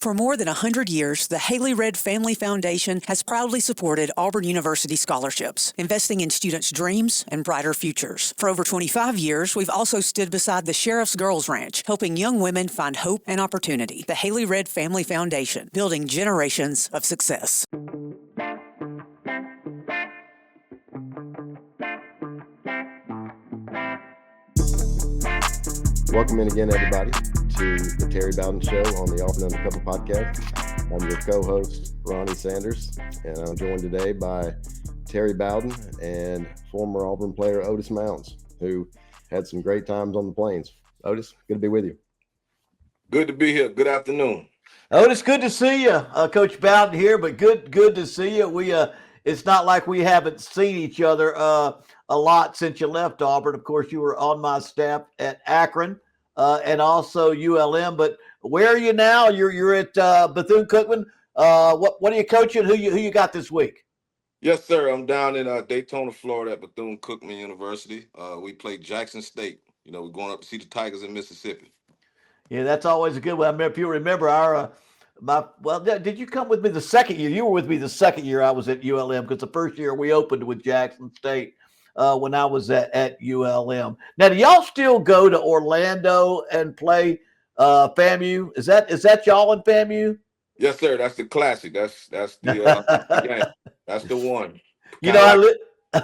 For more than 100 years, the Haley Red Family Foundation has proudly supported Auburn University scholarships, investing in students' dreams and brighter futures. For over 25 years, we've also stood beside the Sheriff's Girls Ranch, helping young women find hope and opportunity. The Haley Red Family Foundation, building generations of success. Welcome in again, everybody, to the Terry Bowden Show on the Auburn Undercover Podcast. I'm your co-host, Ronnie Sanders, and I'm joined today by Terry Bowden and former Auburn player Otis Mounds, who had some great times on the plains. Otis, good to be with you. Good to be here. Good afternoon. Otis, good to see you. Coach Bowden here, but good to see you. It's not like we haven't seen each other a lot since you left Auburn. Of course, you were on my staff at Akron and also ULM. But where are you now? You're at Bethune-Cookman. What are you coaching? Who you got this week? Yes, sir. I'm down in Daytona, Florida at Bethune-Cookman University. We play Jackson State. You know, we're going up to see the Tigers in Mississippi. Yeah, that's always a good one. I mean, if you remember did you come with me the second year? You were with me the second year I was at ULM, because the first year we opened with Jackson State when I was at ULM. Now, do y'all still go to Orlando and play FAMU? Is that y'all in FAMU? Yes, sir. That's the classic. That's the game. That's the one. You know,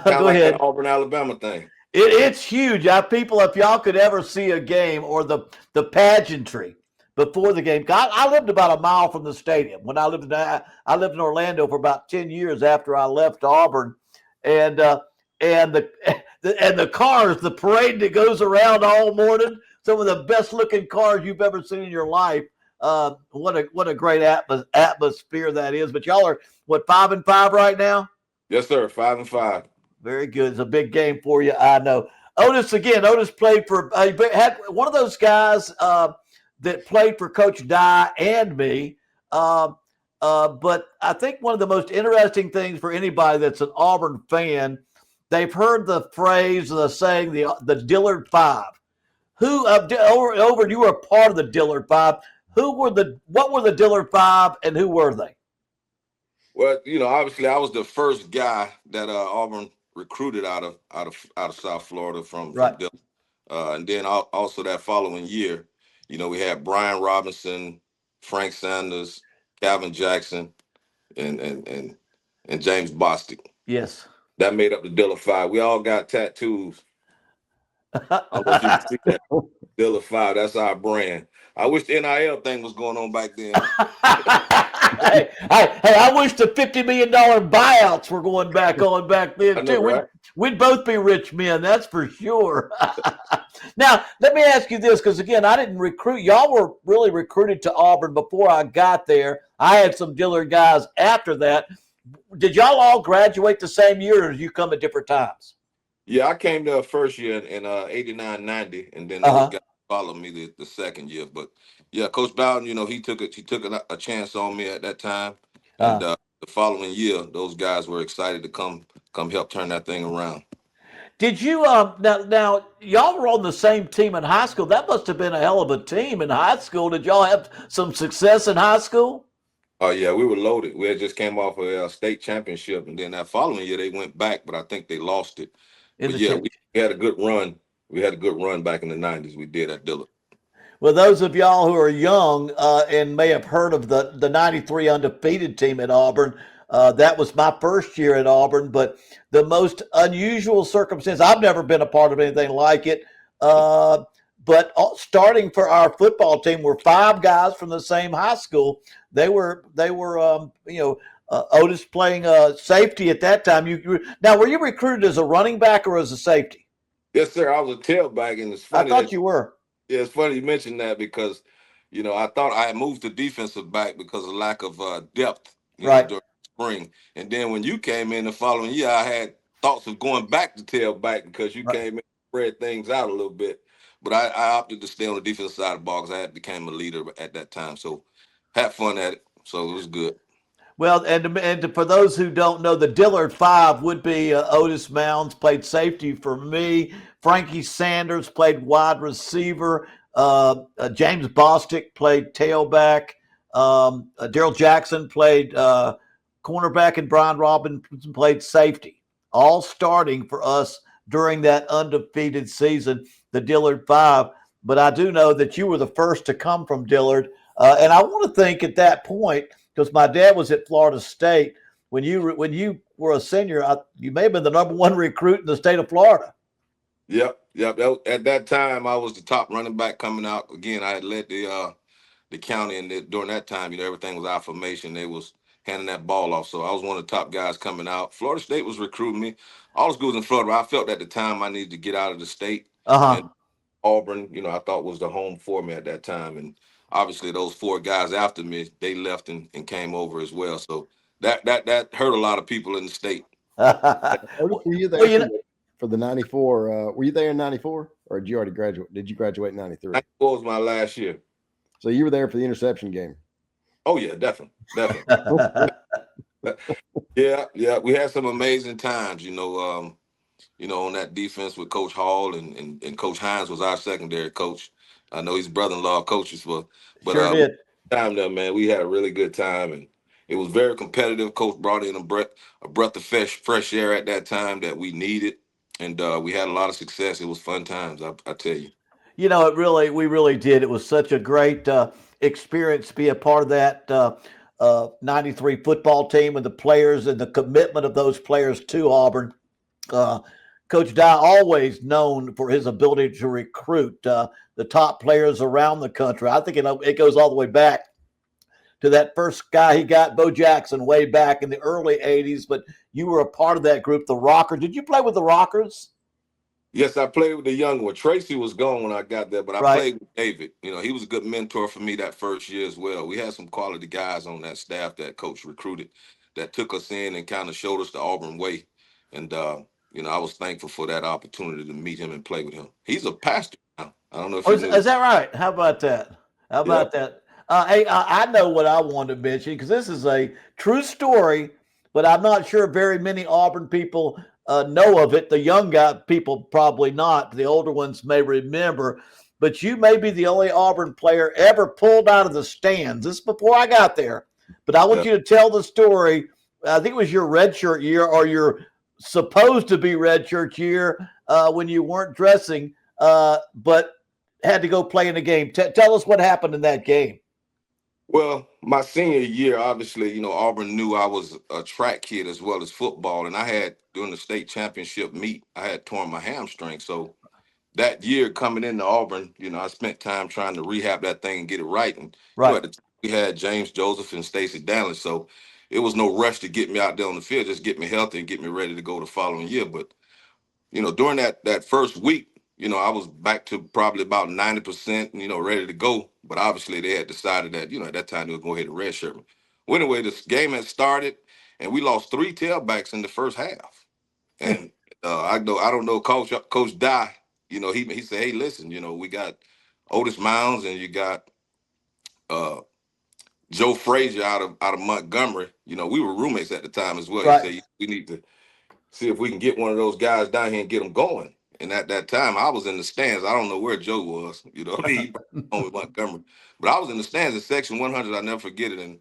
go ahead. That Auburn, Alabama thing. It's huge. People, if y'all could ever see a game or the pageantry before the game. I lived about a mile from the stadium when I lived in Orlando for about 10 years after I left Auburn, and the cars, the parade that goes around all morning, some of the best looking cars you've ever seen in your life. What a great atmosphere that is. But y'all are 5-5 right now? Yes, sir. 5-5. Very good. It's a big game for you, I know. Otis played for had one of those guys that played for Coach Dye and me. But I think one of the most interesting things for anybody that's an Auburn fan, they've heard the phrase, the saying, the Dillard Five. Over you were a part of the Dillard Five. What were the Dillard Five, and who were they? Well, you know, obviously I was the first guy that Auburn recruited out of South Florida from Dillard. And then also that following year, you know, we had Brian Robinson, Frank Sanders, Calvin Jackson, and James Bostic. Yes. That made up the Dillard Five. We all got tattoos. I want you to see that. Dillard Five, that's our brand. I wish the NIL thing was going on back then. hey, I wish the $50 million buyouts were going back then too. Right? We'd both be rich men, that's for sure. Now, let me ask you this, because again, I didn't recruit. Y'all were really recruited to Auburn before I got there. I had some Dillard guys after that. Did y'all all graduate the same year, or did you come at different times? Yeah, I came the first year in 89, 90, and then those guys followed me the second year. But yeah, Coach Bowden, you know, he took a chance on me at that time, and the following year, those guys were excited to come help turn that thing around. Did you now y'all were on the same team in high school? That must have been a hell of a team in high school. Did y'all have some success in high school? Oh yeah, we were loaded. We had just came off a state championship, and then that following year they went back, but I think they lost it. But yeah, we had a good run. We had a good run back in the 90s. We did at Dillard. Well, those of y'all who are young and may have heard of the 93 undefeated team at Auburn, that was my first year at Auburn, but the most unusual circumstance, I've never been a part of anything like it, but starting for our football team were 5 guys from the same high school. They were Otis playing safety at that time. Now, were you recruited as a running back or as a safety? Yes, sir. I was a tailback, and it's funny. I thought you were. Yeah, it's funny you mentioned that because, you know, I thought I had moved to defensive back because of lack of depth during spring. And then when you came in the following year, I had thoughts of going back to tailback because you came in and spread things out a little bit. But I opted to stay on the defensive side of the ball because I became a leader at that time. So had fun at it. So it was good. Well, and for those who don't know, the Dillard Five would be Otis Mounds played safety for me. Frankie Sanders played wide receiver. James Bostic played tailback. Daryl Jackson played cornerback, and Brian Robinson played safety, all starting for us during that undefeated season, the Dillard Five. But I do know that you were the first to come from Dillard. And I want to think at that point, because my dad was at Florida State, when you were a senior, you may have been the #1 recruit in the state of Florida. Yep. At that time, I was the top running back coming out. Again, I had led the county, and during that time, everything was out formation. They was handing that ball off, so I was one of the top guys coming out. Florida State was recruiting me. All the schools in Florida, I felt at the time I needed to get out of the state. And Auburn, I thought was the home for me at that time. And obviously those 4 guys after me, they left and came over as well. So that hurt a lot of people in the state. Were you there for the 94? Were you there in 94, or did you already graduate? Did you graduate in 93? 94 was my last year. So you were there for the interception game. Oh yeah, definitely. Yeah. We had some amazing times, on that defense with Coach Hall and Coach Hines was our secondary coach. I know he's brother-in-law coaches, but sure did. Time there, man, we had a really good time, and it was very competitive. Coach brought in a breath of fresh air at that time that we needed, and we had a lot of success. It was fun times, I tell you. We really did. It was such a great experience to be a part of that 93 football team and the players and the commitment of those players to Auburn. Coach Dye, always known for his ability to recruit the top players around the country. I think it goes all the way back to that first guy he got, Bo Jackson, way back in the early 80s. But you were a part of that group, the Rockers. Did you play with the Rockers? Yes, I played with the young one. Tracy was gone when I got there, but I played with David. He was a good mentor for me that first year as well. We had some quality guys on that staff that Coach recruited that took us in and kind of showed us the Auburn way. And, I was thankful for that opportunity to meet him and play with him. He's a pastor now. I don't know if is that right? How about that? That? Hey, I know what I wanted to mention, because this is a true story, but I'm not sure very many Auburn people know of it. The young people probably not. The older ones may remember. But you may be the only Auburn player ever pulled out of the stands. This is before I got there. But I want you to tell the story. I think it was your redshirt year, or your supposed to be redshirt year, when you weren't dressing, but had to go play in the game. Tell us what happened in that game. Well, my senior year, obviously, Auburn knew I was a track kid as well as football. And I had, during the state championship meet, I had torn my hamstring. So that year coming into Auburn, I spent time trying to rehab that thing and get it right. And at the time, we had James Joseph and Stacey Danley. So it was no rush to get me out there on the field, just get me healthy and get me ready to go the following year. But, during that first week, I was back to probably about 90%, ready to go. But obviously they had decided that, at that time they would go ahead and redshirt me. Well, anyway, this game had started, and we lost 3 tailbacks in the first half. And I don't know, Coach Dye, he said, hey, listen, we got Otis Mounds, and you got Joe Frazier out of Montgomery. We were roommates at the time as well. He said, we need to see if we can get one of those guys down here and get them going. And at that time, I was in the stands. I don't know where Joe was, he on with Montgomery. But I was in the stands in section 100. I'll never forget it. And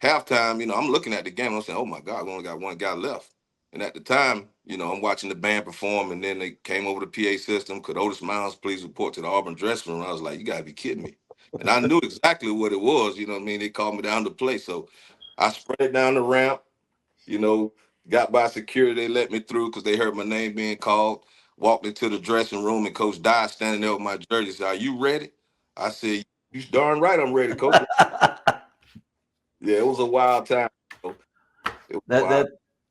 halftime, I'm looking at the game. I'm saying, oh, my God, we only got one guy left. And at the time, I'm watching the band perform. And then they came over the PA system. Could Otis Mounds please report to the Auburn dressing room? I was like, you got to be kidding me. And I knew exactly what it was. They called me down to play. So I sprinted down the ramp, got by security. They let me through because they heard my name being called. Walked into the dressing room, and Coach Dye standing there with my jersey. Said, are you ready? I said, you darn right I'm ready, Coach. Yeah, it was a wild time.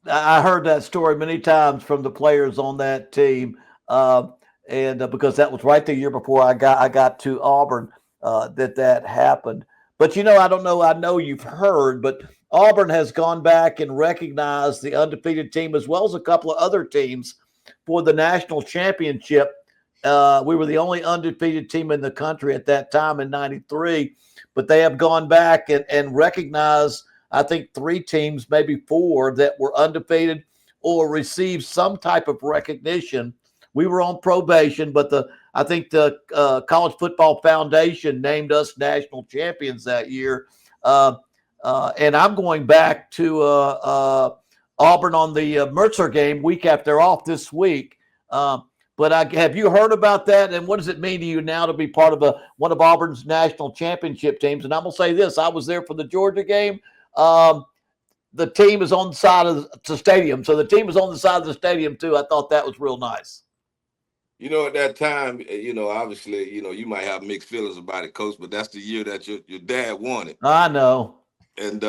I heard that story many times from the players on that team, and because that was right the year before I got to Auburn, that happened. But I don't know. I know you've heard, but Auburn has gone back and recognized the undefeated team as well as a couple of other teams for the national championship. We were the only undefeated team in the country at that time in 93, but they have gone back and recognized, I think, 3 teams, maybe 4, that were undefeated or received some type of recognition. We were on probation, but I think the College Football Foundation named us national champions that year. And I'm going back to Auburn on the Mercer game week after they're off this week. But have you heard about that? And what does it mean to you now to be part of one of Auburn's national championship teams? And I'm going to say this. I was there for the Georgia game. The team is on the side of the stadium. So the team is on the side of the stadium, too. I thought that was real nice. At that time, obviously, you might have mixed feelings about it, Coach, but that's the year that your dad won it. I know. And,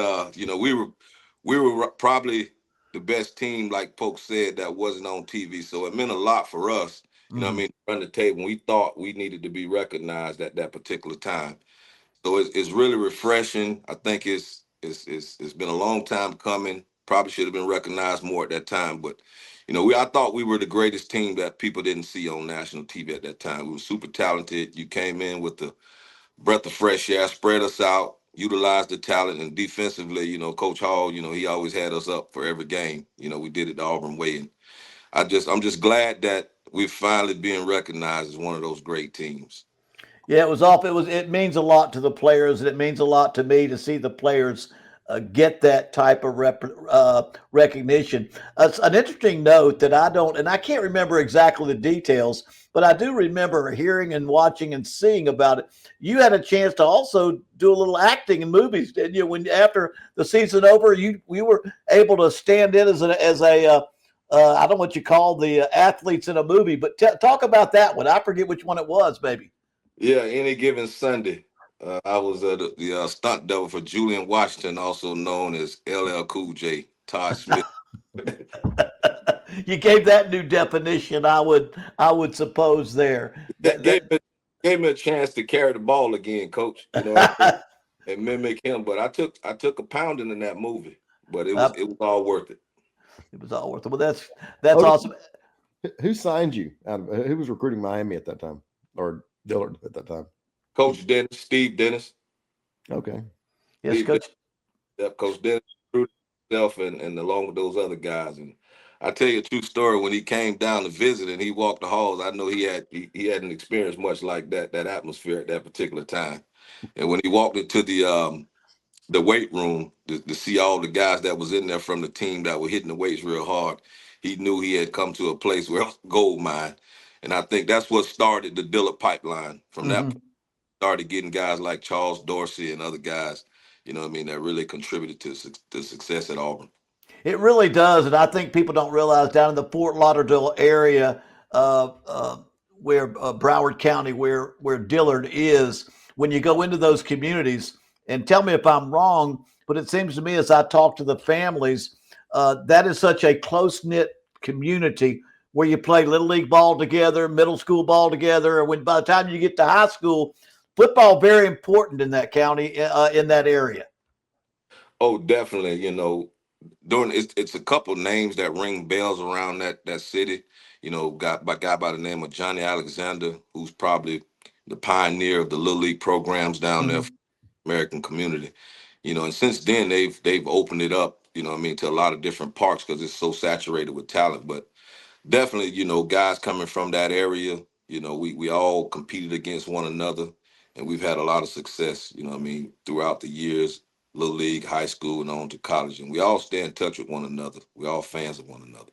we were probably the best team, like folks said, that wasn't on TV. So it meant a lot for us, run the table. We thought we needed to be recognized at that particular time. So it's really refreshing. I think it's been a long time coming. Probably should have been recognized more at that time. But, I thought we were the greatest team that people didn't see on national TV at that time. We were super talented. You came in with the breath of fresh air, spread us out, utilized the talent, and defensively, Coach Hall, he always had us up for every game. We did it the Auburn way. And I'm just glad that we're finally being recognized as one of those great teams. Yeah, it was off. It means a lot to the players, and it means a lot to me to see the players get that type of recognition. An interesting note that I can't remember exactly the details, but I do remember hearing and watching and seeing about it. You had a chance to also do a little acting in movies, didn't you? When after the season over, we were able to stand in as a I don't know what you call the athletes in a movie, but talk about that one. I forget which one it was, maybe. Yeah, any given Sunday. I was the stunt double for Julian Washington, also known as LL Cool J, Todd Smith. You gave that new definition, I would suppose there. Gave me a chance to carry the ball again, Coach. And mimic him. But I took a pounding in that movie, but it was all worth it. It was all worth it. Well, that's awesome. Who signed you? Who was recruiting Miami at that time, or Dillard at that time? Coach Dennis, Steve Dennis. Okay. Yes, Steve Coach. Dennis, Coach Dennis recruited himself and along with those other guys. And I tell you a true story. When he came down to visit and he walked the halls, I know he hadn't experienced much like that atmosphere at that particular time. And when he walked into the weight room to see all the guys that was in there from the team that were hitting the weights real hard, he knew he had come to a place where it was a gold mine. And I think that's what started the Dillard pipeline. From that point, started getting guys like Charles Dorsey and other guys, that really contributed to success at Auburn. It really does, and I think people don't realize down in the Fort Lauderdale area, where Broward County, where Dillard is, when you go into those communities, and tell me if I'm wrong, but it seems to me as I talk to the families, that is such a close-knit community where you play little league ball together, middle school ball together, or by the time you get to high school, football very important in that county, in that area. Oh, definitely. It's a couple names that ring bells around that city. Got a guy by the name of Johnny Alexander, who's probably the pioneer of the little league programs down there for the American community. And since then they've opened it up, to a lot of different parks because it's so saturated with talent. But definitely, guys coming from that area, we all competed against one another, and we've had a lot of success, throughout the years, little league, high school, and on to college. And we all stay in touch with one another. We're all fans of one another.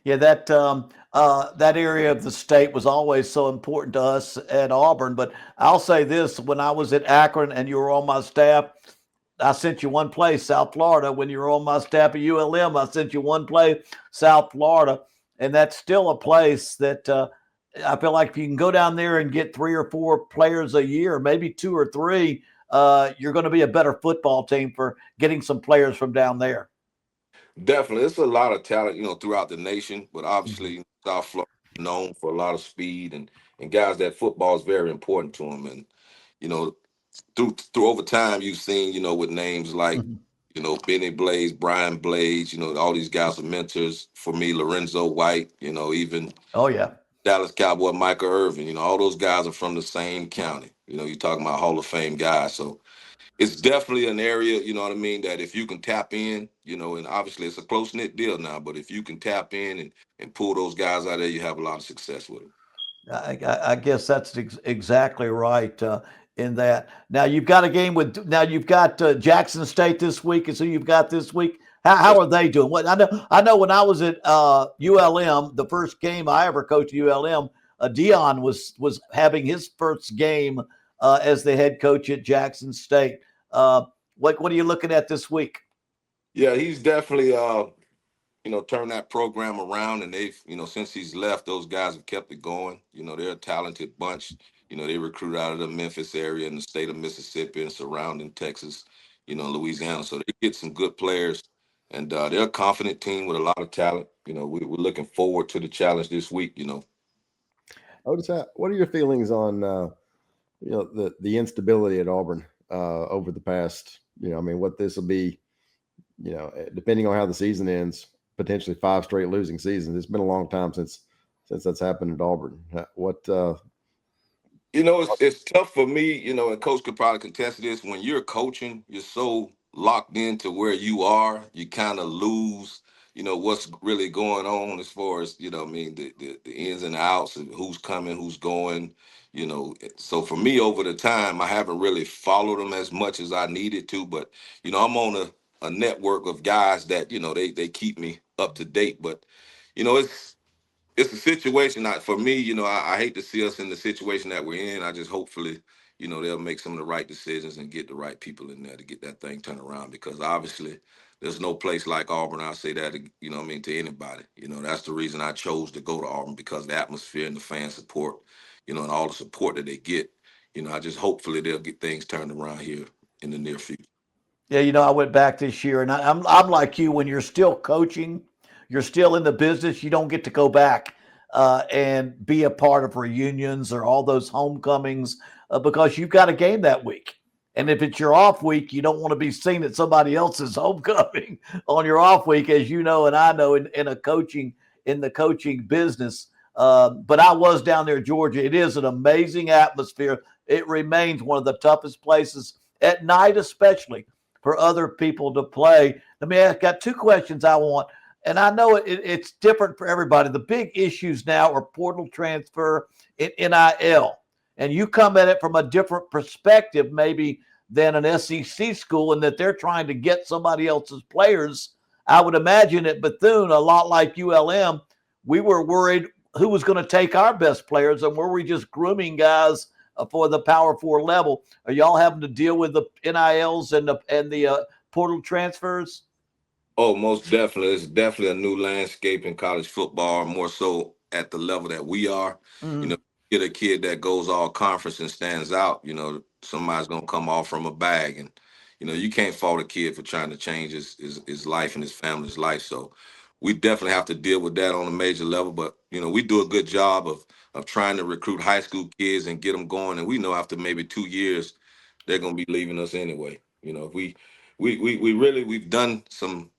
Yeah, that area of the state was always so important to us at Auburn. But I'll say this, when I was at Akron and you were on my staff, I sent you one place, South Florida. When you were on my staff at ULM, I sent you one place, South Florida. And that's still a place that I feel like if you can go down there and get 3 or 4 players a year, maybe 2 or 3, you're going to be a better football team for getting some players from down there. Definitely. It's a lot of talent, throughout the nation, but obviously South Florida is known for a lot of speed and guys that football is very important to them. And, through over time, you've seen, with names like, Benny Blaze, Brian Blaze, all these guys are mentors for me, Lorenzo White, even Dallas Cowboy Michael Irvin, all those guys are from the same county. You're talking about Hall of Fame guys. So it's definitely an area, that if you can tap in, and obviously it's a close-knit deal now, but if you can tap in and pull those guys out there, you have a lot of success with them. I guess that's exactly right. in that. Now you've got a game with. Now you've got Jackson State this week, and so you've got this week. How are they doing? What I know when I was at ULM, the first game I ever coached at ULM, Dion was having his first game as the head coach at Jackson State. What are you looking at this week? Yeah, he's definitely turned that program around, and they've, since he's left, those guys have kept it going. They're a talented bunch. They recruit out of the Memphis area and the state of Mississippi and surrounding Texas, Louisiana. So they get some good players, and they're a confident team with a lot of talent. We're looking forward to the challenge this week. Otis, what are your feelings on the instability at Auburn over the past? What this will be. Depending on how the season ends, potentially 5 straight losing seasons. It's been a long time since that's happened at Auburn. It's tough for me, and Coach could probably contest this. When you're coaching, you're so locked into where you are, you kind of lose, what's really going on as far as, the ins and outs of who's coming, who's going, So for me, over the time, I haven't really followed them as much as I needed to, but, I'm on a network of guys that, they keep me up to date. But, it's a situation that for me, I hate to see us in the situation that we're in. I just hopefully, they'll make some of the right decisions and get the right people in there to get that thing turned around, because obviously there's no place like Auburn. I'll say that, to anybody. That's the reason I chose to go to Auburn, because the atmosphere and the fan support, and all the support that they get. I just hopefully they'll get things turned around here in the near future. Yeah, I went back this year, and I'm like you. When you're still coaching, you're still in the business. You don't get to go back and be a part of reunions or all those homecomings because you've got a game that week. And if it's your off week, you don't want to be seen at somebody else's homecoming on your off week, as you know, and I know in the coaching business. But I was down there, Georgia. It is an amazing atmosphere. It remains one of the toughest places at night, especially for other people to play. Let me ask, got 2 questions I want, and I know it's different for everybody. The big issues now are portal transfer and NIL, and you come at it from a different perspective maybe than an SEC school, in that they're trying to get somebody else's players. I would imagine at Bethune, a lot like ULM, we were worried who was going to take our best players, and were we just grooming guys for the Power 4 level? Are y'all having to deal with the NILs and the portal transfers? Oh, most definitely. It's definitely a new landscape in college football, more so at the level that we are. Mm-hmm. Get a kid that goes all conference and stands out, somebody's going to come off from a bag. And, you can't fault a kid for trying to change his life and his family's life. So we definitely have to deal with that on a major level. But, we do a good job of trying to recruit high school kids and get them going. And we know after maybe 2 years, they're going to be leaving us anyway. We've done some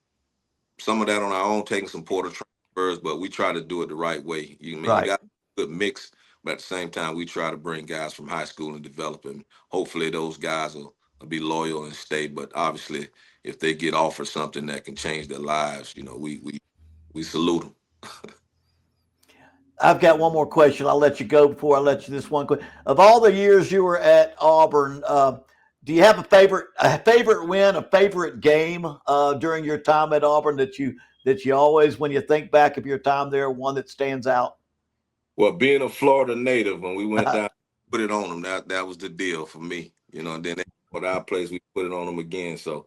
of that on our own, taking some portal transfers, but we try to do it the right way. You got a good mix, but at the same time, we try to bring guys from high school and develop them. Hopefully those guys will be loyal and stay. But obviously, if they get offered something that can change their lives, we salute them. I've got one more question. I'll let you go before I let you this one question. Of all the years you were at Auburn, do you have a favorite win, a favorite game during your time at Auburn that you always, when you think back of your time there, one that stands out? Well, being a Florida native, when we went down, put it on them. That was the deal for me, and then at our place, we put it on them again. So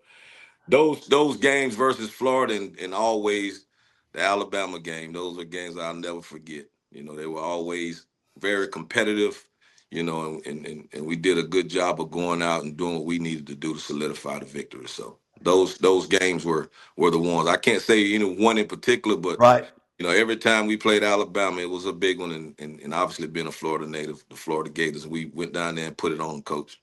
those games versus Florida and always the Alabama game, those are games I'll never forget. They were always very competitive, and we did a good job of going out and doing what we needed to do to solidify the victory. So those games were the ones. I can't say one in particular, but right. Every time we played Alabama, it was a big one, and obviously being a Florida native, the Florida Gators, we went down there and put it on, Coach.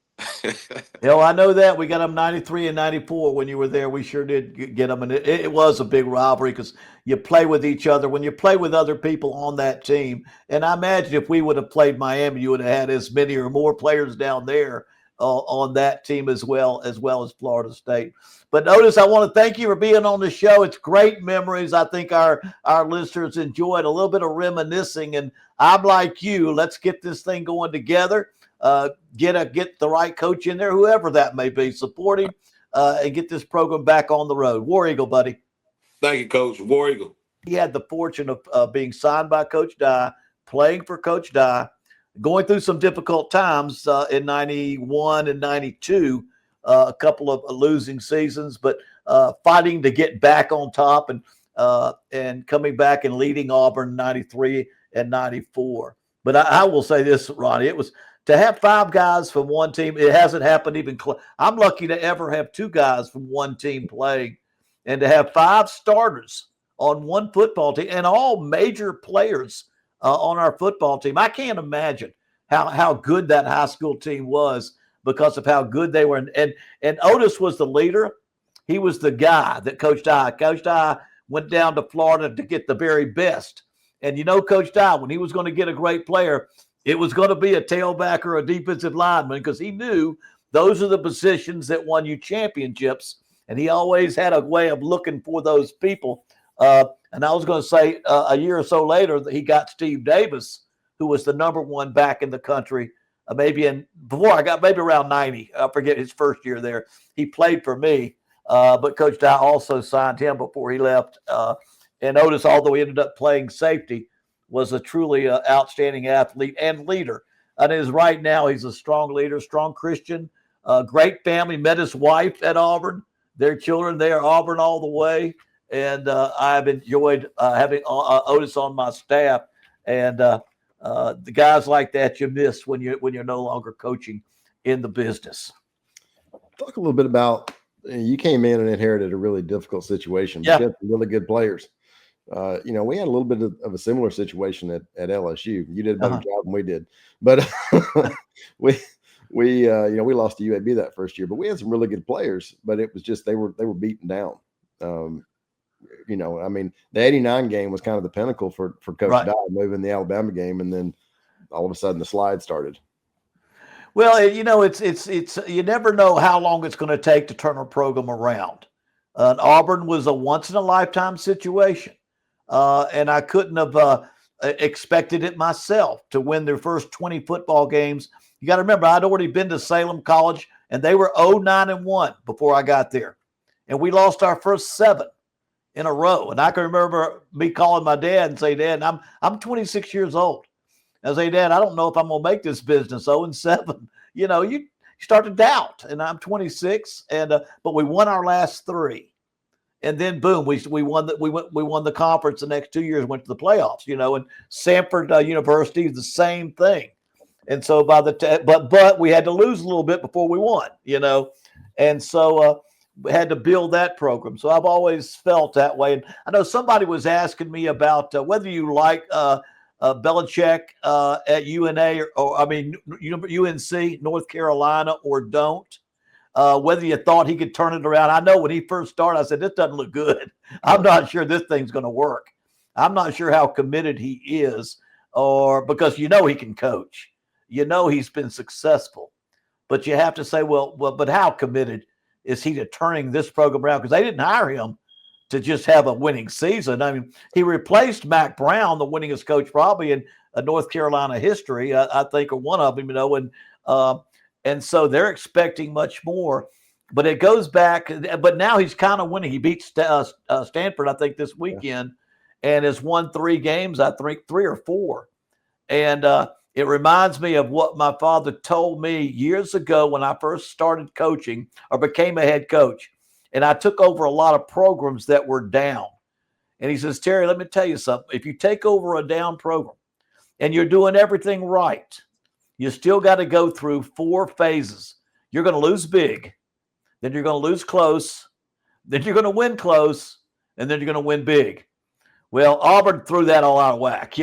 I know that. We got them 93 and 94 when you were there. We sure did get them, and it was a big rivalry because you play with each other. When you play with other people on that team, and I imagine if we would have played Miami, you would have had as many or more players down there on that team as well as Florida State. But Otis, I want to thank you for being on the show. It's great memories. I think our listeners enjoyed a little bit of reminiscing, and I'm like you. Let's get this thing going together. get the right coach in there, whoever that may be, support him and get this program back on the road. War Eagle, buddy. Thank you, Coach. War Eagle. He had the fortune of being signed by Coach Dye, playing for Coach Dye, going through some difficult times in 91 and 92, a couple of losing seasons, but fighting to get back on top and coming back and leading Auburn 93 and 94. But I will say this, Ronnie, it was to have 5 guys from one team. It hasn't happened even close. I'm lucky to ever have 2 guys from one team playing, and to have 5 starters on one football team and all major players on our football team. I can't imagine how good that high school team was because of how good they were. And Otis was the leader. He was the guy that Coach Dye went down to Florida to get the very best. And Coach Dye, when he was going to get a great player, it was going to be a tailback or a defensive lineman because he knew those are the positions that won you championships. And he always had a way of looking for those people. And I was going to say a year or so later that he got Steve Davis, who was the number 1 back in the country, maybe around 90. I forget his first year there. He played for me, but Coach Dye also signed him before he left. And Otis, although he ended up playing safety, was a truly outstanding athlete and leader. And right now he's a strong leader, strong Christian, great family. Met his wife at Auburn. Their children, they are Auburn all the way. And I've enjoyed having Otis on my staff. And the guys like that you miss when you're no longer coaching in the business. Talk a little bit about, you came in and inherited a really difficult situation. Yeah. You had some really good players. We had a little bit of a similar situation at LSU. You did a better job than we did, but we lost to UAB that first year. But we had some really good players. But it was just they were beaten down. The 89 game was kind of the pinnacle for Coach Dye, moving the Alabama game, and then all of a sudden the slide started. Well, it's you never know how long it's going to take to turn a program around. Auburn was a once in a lifetime situation, and I couldn't have expected it myself to win their first 20 football games. You got to remember, I'd already been to Salem College, and they were 0-9-1 before I got there, and we lost our first 7 in a row. And I can remember me calling my dad and say, "Dad, I'm 26 years old." I say, "Dad, I don't know if I'm going to make this business 0-7." You start to doubt. And I'm 26, but we won our last 3, and then boom, we won the conference the next 2 years. Went to the playoffs. And Samford University is the same thing. And so but we had to lose a little bit before we won. And so. We had to build that program. So I've always felt that way. And I know somebody was asking me about whether you like Belichick at UNA UNC, North Carolina, or don't. Whether you thought he could turn it around. I know when he first started, I said, this doesn't look good. I'm not sure this thing's going to work. I'm not sure how committed he is, or because he can coach. He's been successful. But you have to say, but how committed is he to turning this program around? Because they didn't hire him to just have a winning season. I mean, he replaced Mac Brown, the winningest coach probably in North Carolina history, I think, or one of them, and so they're expecting much more. But it goes back, but now he's kind of winning. He beat Stanford, I think, this weekend, and has won 3 games, I think 3 or 4. And it reminds me of what my father told me years ago when I first started coaching or became a head coach. And I took over a lot of programs that were down. And he says, "Terry, let me tell you something. If you take over a down program and you're doing everything right, you still got to go through 4 phases. You're going to lose big, then you're going to lose close, then you're going to win close, and then you're going to win big." Well, Auburn threw that all out of whack.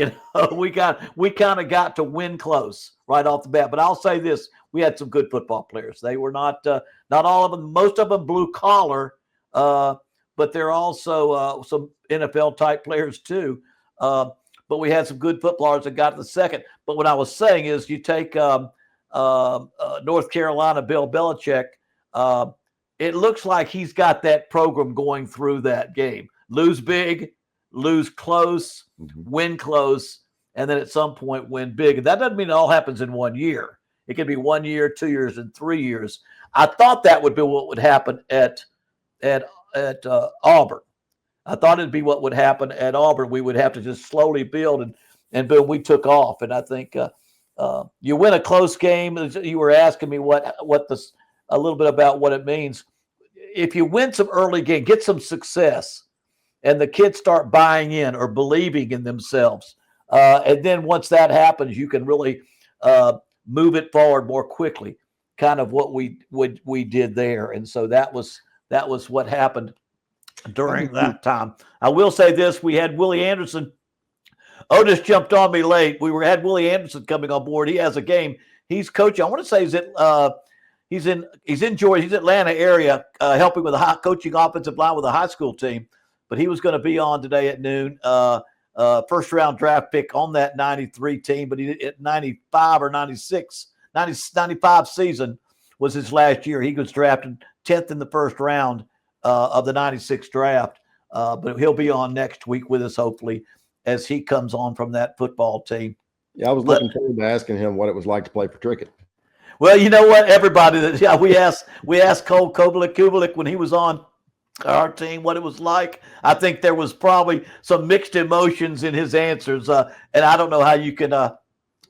We kind of got to win close right off the bat. But I'll say this: we had some good football players. They were not all of them. Most of them blue collar, but they're also some NFL type players too. But we had some good footballers that got to the second. But what I was saying is, you take North Carolina, Bill Belichick. It looks like he's got that program going through that game. Lose big, lose close, win close, and then at some point win big. And that doesn't mean it all happens in one year. It could be 1 year, 2 years, and 3 years. I thought that would be what would happen at Auburn. I thought it'd be what would happen at Auburn. We would have to just slowly build, and boom, we took off. And I think you win a close game. You were asking me a little bit about what it means. If you win some early game, get some success, and the kids start buying in or believing in themselves, and then once that happens, you can really move it forward more quickly. Kind of what we did there, and so that was what happened during that time. I will say this: we had Willie Anderson. Otis jumped on me late. Had Willie Anderson coming on board. He has a game. He's coaching. I want to say he's in Georgia. He's Atlanta area, helping with coaching offensive line with a high school team. But he was going to be on today at noon. First round draft pick on that 93 team, but he at 95 or 96, 95 season was his last year. He was drafted 10th in the first round of the 96 draft. But he'll be on next week with us, hopefully, as he comes on from that football team. Yeah, I was looking forward to asking him what it was like to play for Trickett. Well, you know what? Everybody we asked Cole Kubelik when he was on our team what it was like. I think there was probably some mixed emotions in his answers, and I don't know how you can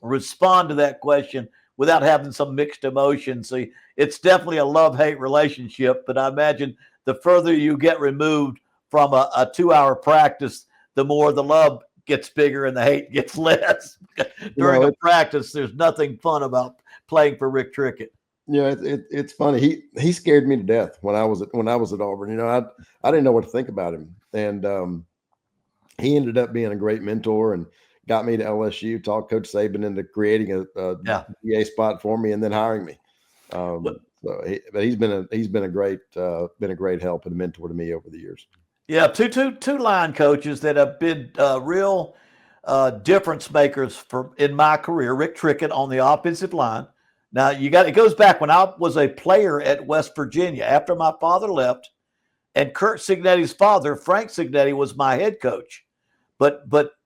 respond to that question without having some mixed emotions. See, it's definitely a love-hate relationship, but I imagine the further you get removed from a 2-hour practice, the more the love gets bigger and the hate gets less. During a practice, there's nothing fun about playing for Rick Trickett. Yeah, it's funny. He scared me to death when I was at Auburn. I didn't know what to think about him, and he ended up being a great mentor and got me to LSU. Talked Coach Saban into creating a DA spot for me and then hiring me. But he's been a great help and a mentor to me over the years. Yeah, two line coaches that have been real difference makers in my career. Rick Trickett on the offensive line. Now it goes back when I was a player at West Virginia after my father left, and Kurt Cignetti's father, Frank Cignetti, was my head coach. But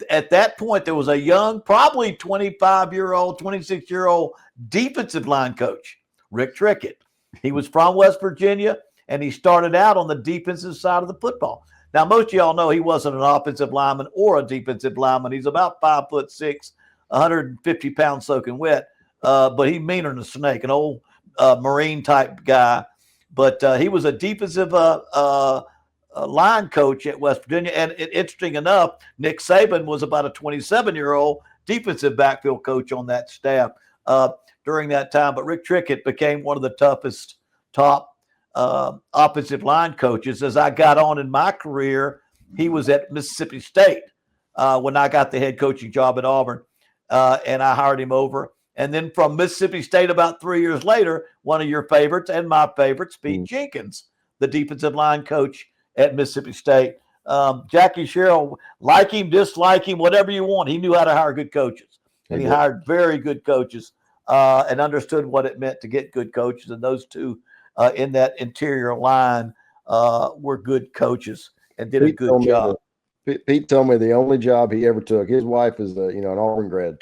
at that point, there was a young, probably 25-year-old, 26-year-old defensive line coach, Rick Trickett. He was from West Virginia, and he started out on the defensive side of the football. Now, most of y'all know he wasn't an offensive lineman or a defensive lineman. He's about 5'6", 150 pounds soaking wet. But he's meaner than a snake, an old Marine type guy. But he was a defensive line coach at West Virginia. And interesting enough, Nick Saban was about a 27-year-old defensive backfield coach on that staff during that time. But Rick Trickett became one of the toughest top offensive line coaches. As I got on in my career, he was at Mississippi State when I got the head coaching job at Auburn, and I hired him over. And then from Mississippi State about 3 years later, one of your favorites and my favorites, Pete Jenkins, the defensive line coach at Mississippi State. Jackie Sherrill, like him, dislike him, whatever you want. He knew how to hire good coaches. And he hired very good coaches and understood what it meant to get good coaches. And those two in that interior line were good coaches and did a good job. Pete told me the only job he ever took, his wife is an Auburn grad.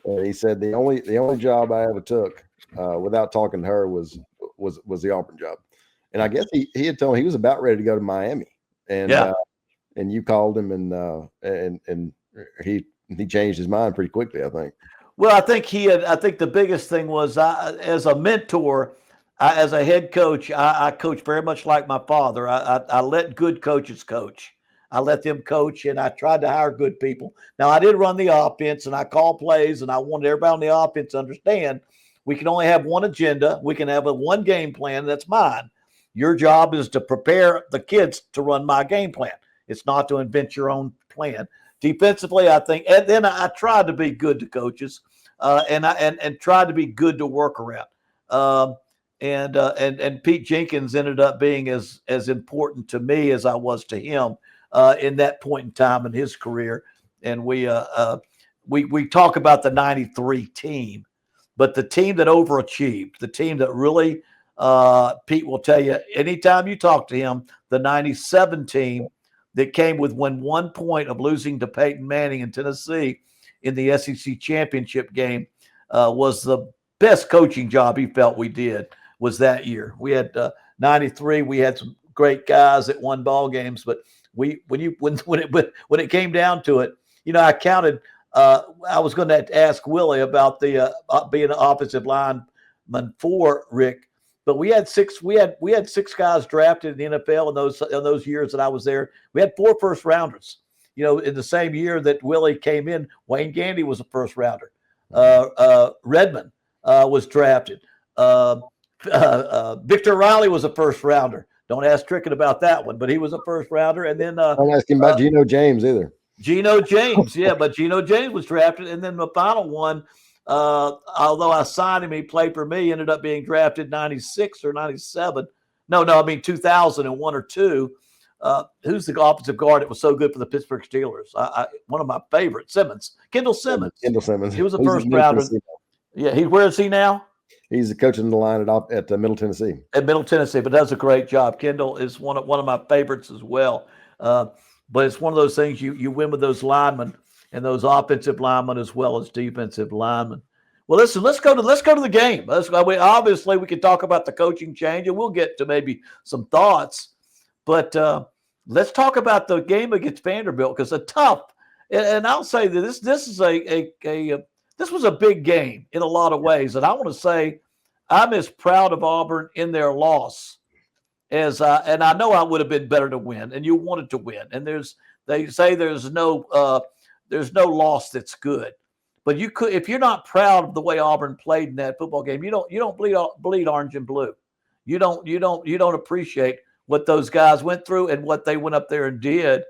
He said the only job I ever took without talking to her was the Auburn job. And I guess he had told me he was about ready to go to Miami. And you called him and he changed his mind pretty quickly, I think. Well, I think the biggest thing was as a mentor, as a head coach, I coach very much like my father. I let good coaches coach. I let them coach, and I tried to hire good people. Now, I did run the offense, and I called plays, and I wanted everybody on the offense to understand we can only have one agenda. We can have one game plan. That's mine. Your job is to prepare the kids to run my game plan. It's not to invent your own plan. Defensively, I think, and then I tried to be good to coaches, and tried to be good to work around. And Pete Jenkins ended up being as important to me as I was to him. In that point in time in his career. And we talk about the 93 team, but the team that overachieved, the team that really, Pete will tell you, anytime you talk to him, the 97 team that came within 1 point of losing to Peyton Manning in Tennessee in the SEC championship game was the best coaching job he felt we did was that year. We had 93. We had some great guys that won ball games, but when it came down to it, I counted. I was going to ask Willie about the being an offensive lineman for Rick, but we had six. We had six guys drafted in the NFL in those years that I was there. We had 4 first rounders. In the same year that Willie came in, Wayne Gandy was a first rounder. Redmond was drafted. Victor Riley was a first rounder. Don't ask Trickett about that one, but he was a first rounder. And then don't ask him about Geno James either. Geno James, yeah, but Geno James was drafted. And then the final one, although I signed him, he played for me, ended up being drafted 96 or 97. No, I mean 2001 or 2. Who's the offensive guard that was so good for the Pittsburgh Steelers? One of my favorites, Kendall Simmons. Kendall Simmons. He was a first rounder. Yeah, where is he now? He's the coach in the line at Middle Tennessee. At Middle Tennessee, but does a great job. Kendall is one of my favorites as well. But it's one of those things you win with those linemen and those offensive linemen as well as defensive linemen. Well, listen, let's go to the game. Obviously, we can talk about the coaching change, and we'll get to maybe some thoughts. But let's talk about the game against Vanderbilt, because a tough. And I'll say that this was a big game in a lot of ways, and I want to say I'm as proud of Auburn in their loss and I know I would have been better to win, and you wanted to win. And they say there's no loss that's good, but if you're not proud of the way Auburn played in that football game, you don't bleed orange and blue. You don't appreciate what those guys went through and what they went up there and did.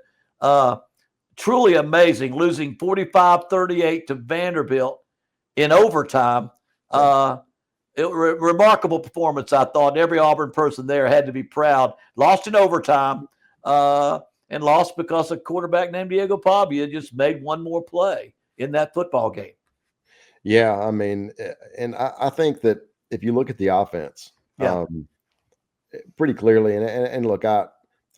Truly amazing, losing 45-38 to Vanderbilt in overtime. Remarkable performance, I thought. Every Auburn person there had to be proud. Lost in overtime and lost because a quarterback named Diego Pavia just made one more play in that football game. Yeah, I mean, and I think that if you look at the offense, pretty clearly, and look, I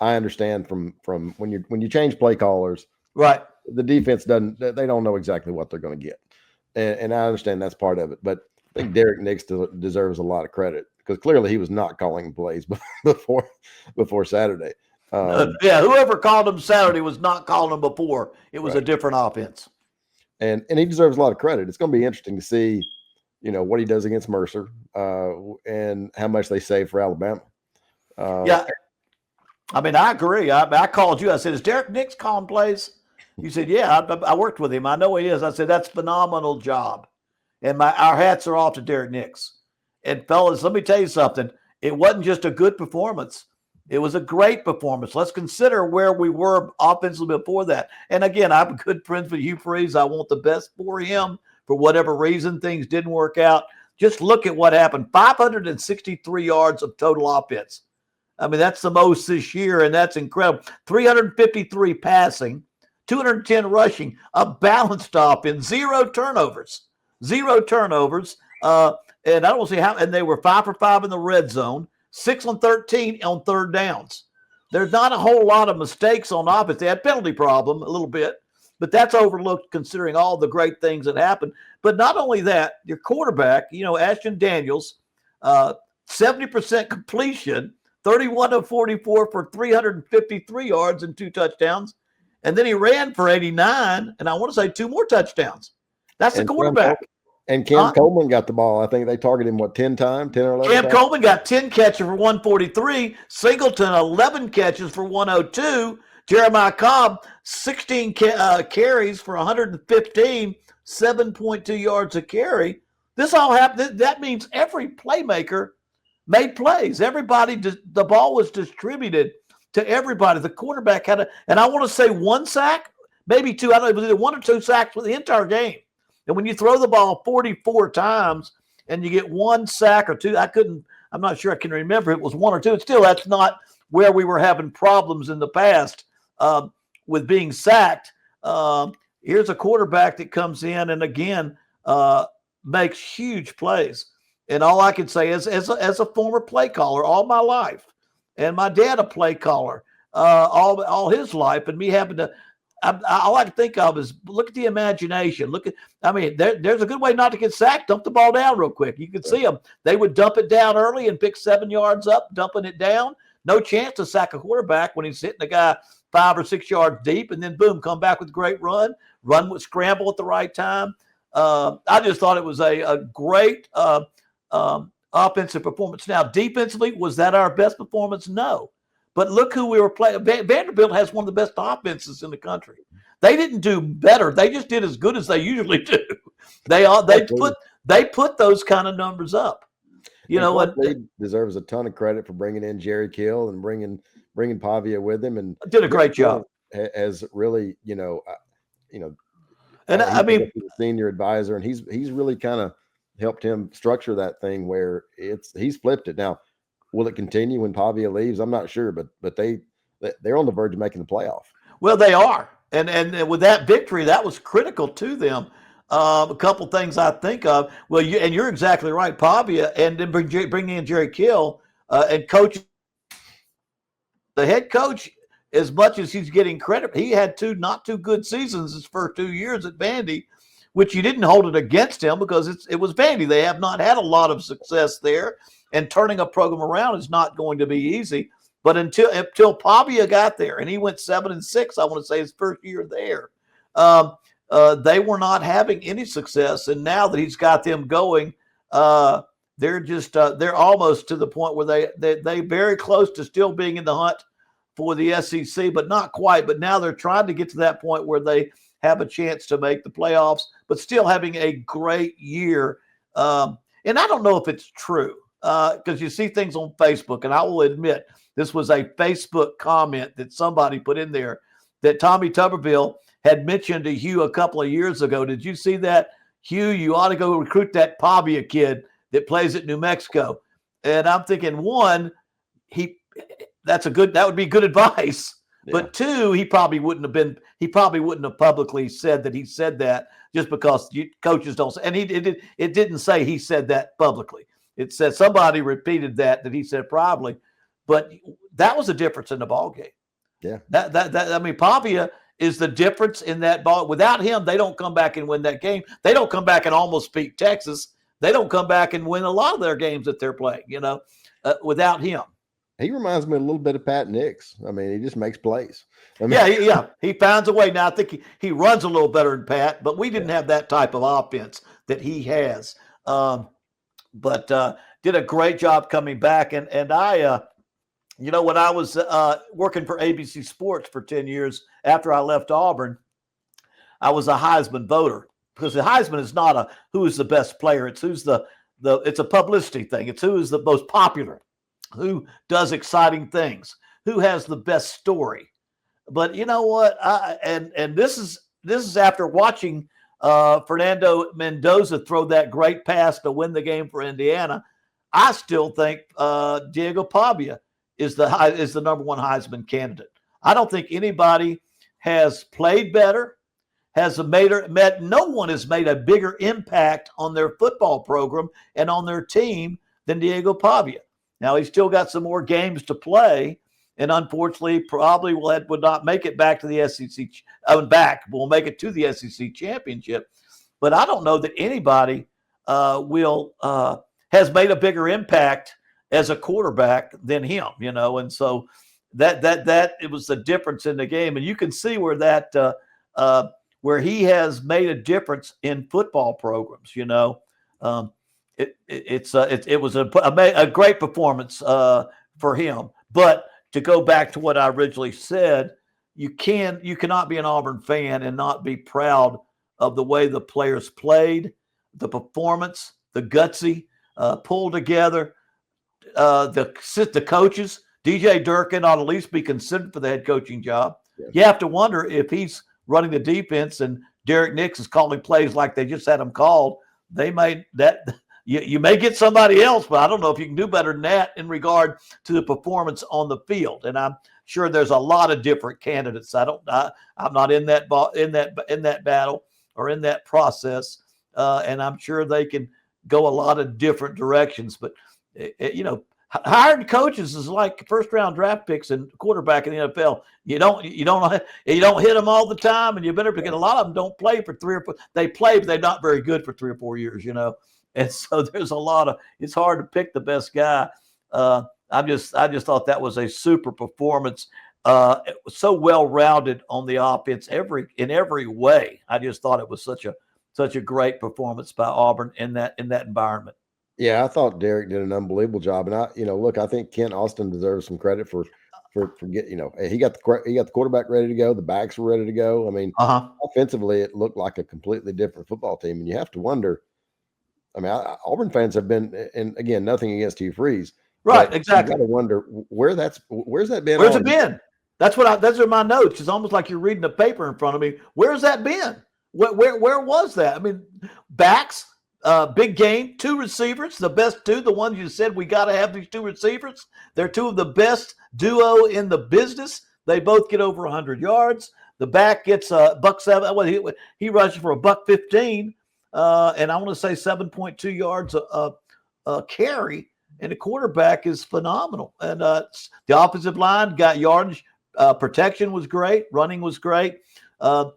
understand from when you change play callers, right? The defense they don't know exactly what they're going to get, and I understand that's part of it, but I think Derek Nix deserves a lot of credit, because clearly he was not calling plays before Saturday. Whoever called him Saturday was not calling them before. It was a different offense. And he deserves a lot of credit. It's going to be interesting to see, what he does against Mercer and how much they save for Alabama. I mean, I agree. I called you. I said, is Derek Nix calling plays? You said, yeah, I worked with him. I know he is. I said, that's a phenomenal job. And our hats are off to Derek Nix. And fellas, let me tell you something. It wasn't just a good performance. It was a great performance. Let's consider where we were offensively before that. And again, I'm good friends with Hugh Freeze. I want the best for him. For whatever reason, things didn't work out. Just look at what happened. 563 yards of total offense. I mean, that's the most this year, and that's incredible. 353 passing, 210 rushing, a balanced offense, 0 turnovers. And I don't see how, and they were 5 for 5 in the red zone, 6 on 13 on third downs. There's not a whole lot of mistakes on offense. They had penalty problem a little bit, but that's overlooked considering all the great things that happened. But not only that, your quarterback, Ashton Daniels, 70% completion, 31 of 44 for 353 yards and 2 touchdowns. And then he ran for 89, and I want to say 2 more touchdowns. That's the quarterback. Cam Coleman got the ball. I think they targeted him, 10 times, 10 or 11 Cam times? Coleman got 10 catches for 143. Singleton, 11 catches for 102. Jeremiah Cobb, 16 carries for 115, 7.2 yards a carry. This all happened. That means every playmaker made plays. Everybody, the ball was distributed to everybody. The quarterback had and I want to say 1 sack, maybe 2. I don't know, it was either 1 or 2 sacks for the entire game. And when you throw the ball 44 times and you get 1 sack or 2, I'm not sure I can remember if it was 1 or 2. Still, that's not where we were having problems in the past with being sacked. Here's a quarterback that comes in and again makes huge plays. And all I can say is, as a former play caller all my life, and my dad a play caller all his life, and me having to, all I can think of is look at the imagination. There's a good way not to get sacked. Dump the ball down real quick. You can see them. They would dump it down early and pick 7 yards up, dumping it down. No chance to sack a quarterback when he's hitting a guy 5 or 6 yards deep, and then boom, come back with a great run with scramble at the right time. I just thought it was a great offensive performance. Now, defensively, was that our best performance? No. But look who we were playing. Vanderbilt has one of the best offenses in the country. They didn't do better. They just did as good as they usually do. They put those kind of numbers up. You know what? He deserves a ton of credit for bringing in Jerry Kill and bringing Pavia with him, and did a great job. Has really, and the senior advisor, and he's really kind of helped him structure that thing where he's flipped it now. Will it continue when Pavia leaves? I'm not sure, but they're on the verge of making the playoff. Well, they are, and with that victory, that was critical to them. A couple things I think of. Well, you're exactly right, Pavia, and then bringing in Jerry Kill and coach. The head coach, as much as he's getting credit, he had not two good seasons his first 2 years at Vandy, which you didn't hold it against him because it was Vandy. They have not had a lot of success there. And turning a program around is not going to be easy. But until Pavia got there, and he went 7-6, I want to say his first year there, they were not having any success. And now that he's got them going, they're almost to the point where they very close to still being in the hunt for the SEC, but not quite. But now they're trying to get to that point where they have a chance to make the playoffs, but still having a great year. And I don't know if it's true. Because you see things on Facebook, and I will admit this was a Facebook comment that somebody put in there that Tommy Tuberville had mentioned to Hugh a couple of years ago. Did you see that? Hugh, you ought to go recruit that Pavia kid that plays at New Mexico. And I'm thinking, one, that would be good advice. Yeah. But two, he probably wouldn't have publicly said that he said that just because coaches don't say. And it didn't say he said that publicly. It said somebody repeated that he said probably, but that was a difference in the ball game. Yeah. Pavia is the difference in that ball. Without him, they don't come back and win that game. They don't come back and almost beat Texas. They don't come back and win a lot of their games that they're playing, without him. He reminds me a little bit of Pat Nix. I mean, he just makes plays. He finds a way. Now, I think he runs a little better than Pat, but we didn't have that type of offense that he has. But did a great job coming back. And I, when I was working for ABC Sports for 10 years after I left Auburn, I was a Heisman voter because the Heisman is not who is the best player. It's it's a publicity thing. It's who is the most popular, who does exciting things, who has the best story. But you know what? And this is after watching Fernando Mendoza throw that great pass to win the game for Indiana. I still think Diego Pavia is the number one Heisman candidate. I don't think anybody has played better, no one has made a bigger impact on their football program and on their team than Diego Pavia. Now, he's still got some more games to play, and unfortunately, probably would not make it back to the SEC. Will make it to the SEC championship. But I don't know that anybody has made a bigger impact as a quarterback than him. And so that it was the difference in the game, and you can see where where he has made a difference in football programs. It was a great performance for him. But to go back to what I originally said, you cannot be an Auburn fan and not be proud of the way the players played, the performance, the gutsy, pull together, the coaches. DJ Durkin ought to at least be considered for the head coaching job. Yeah. You have to wonder if he's running the defense and Derek Nix is calling plays like they just had him called. You may get somebody else, but I don't know if you can do better than that in regard to the performance on the field. And I'm sure there's a lot of different candidates. I'm not in that battle or in that process, and I'm sure they can go a lot of different directions. But Hired coaches is like first-round draft picks and quarterback in the NFL. You don't hit them all the time, and you better because a lot of them don't play for 3 or 4. They play, but they're not very good for 3 or 4 years. And so there's a lot of. It's hard to pick the best guy. I just thought that was a super performance. It was so well-rounded on the offense in every way. I just thought it was such a great performance by Auburn in that environment. Yeah, I thought Derek did an unbelievable job, and look, I think Kent Austin deserves some credit for he got the quarterback ready to go, the backs were ready to go. I mean, offensively, it looked like a completely different football team, and you have to wonder. I mean, Auburn fans have been, and again, nothing against Hugh Freeze, right? Exactly. You got to wonder where's that been? Where's it been? Those are my notes. It's almost like you're reading a paper in front of me. Where's that been? Where was that? I mean, backs. Big game, 2 receivers, the best 2, the ones you said we got to have these 2 receivers. They're 2 of the best duo in the business. They both get over 100 yards. The back gets $1.7. Well, he rushes for $1.15, and I want to say 7.2 yards a carry. And the quarterback is phenomenal. And the offensive line got yardage. Protection was great. Running was great. I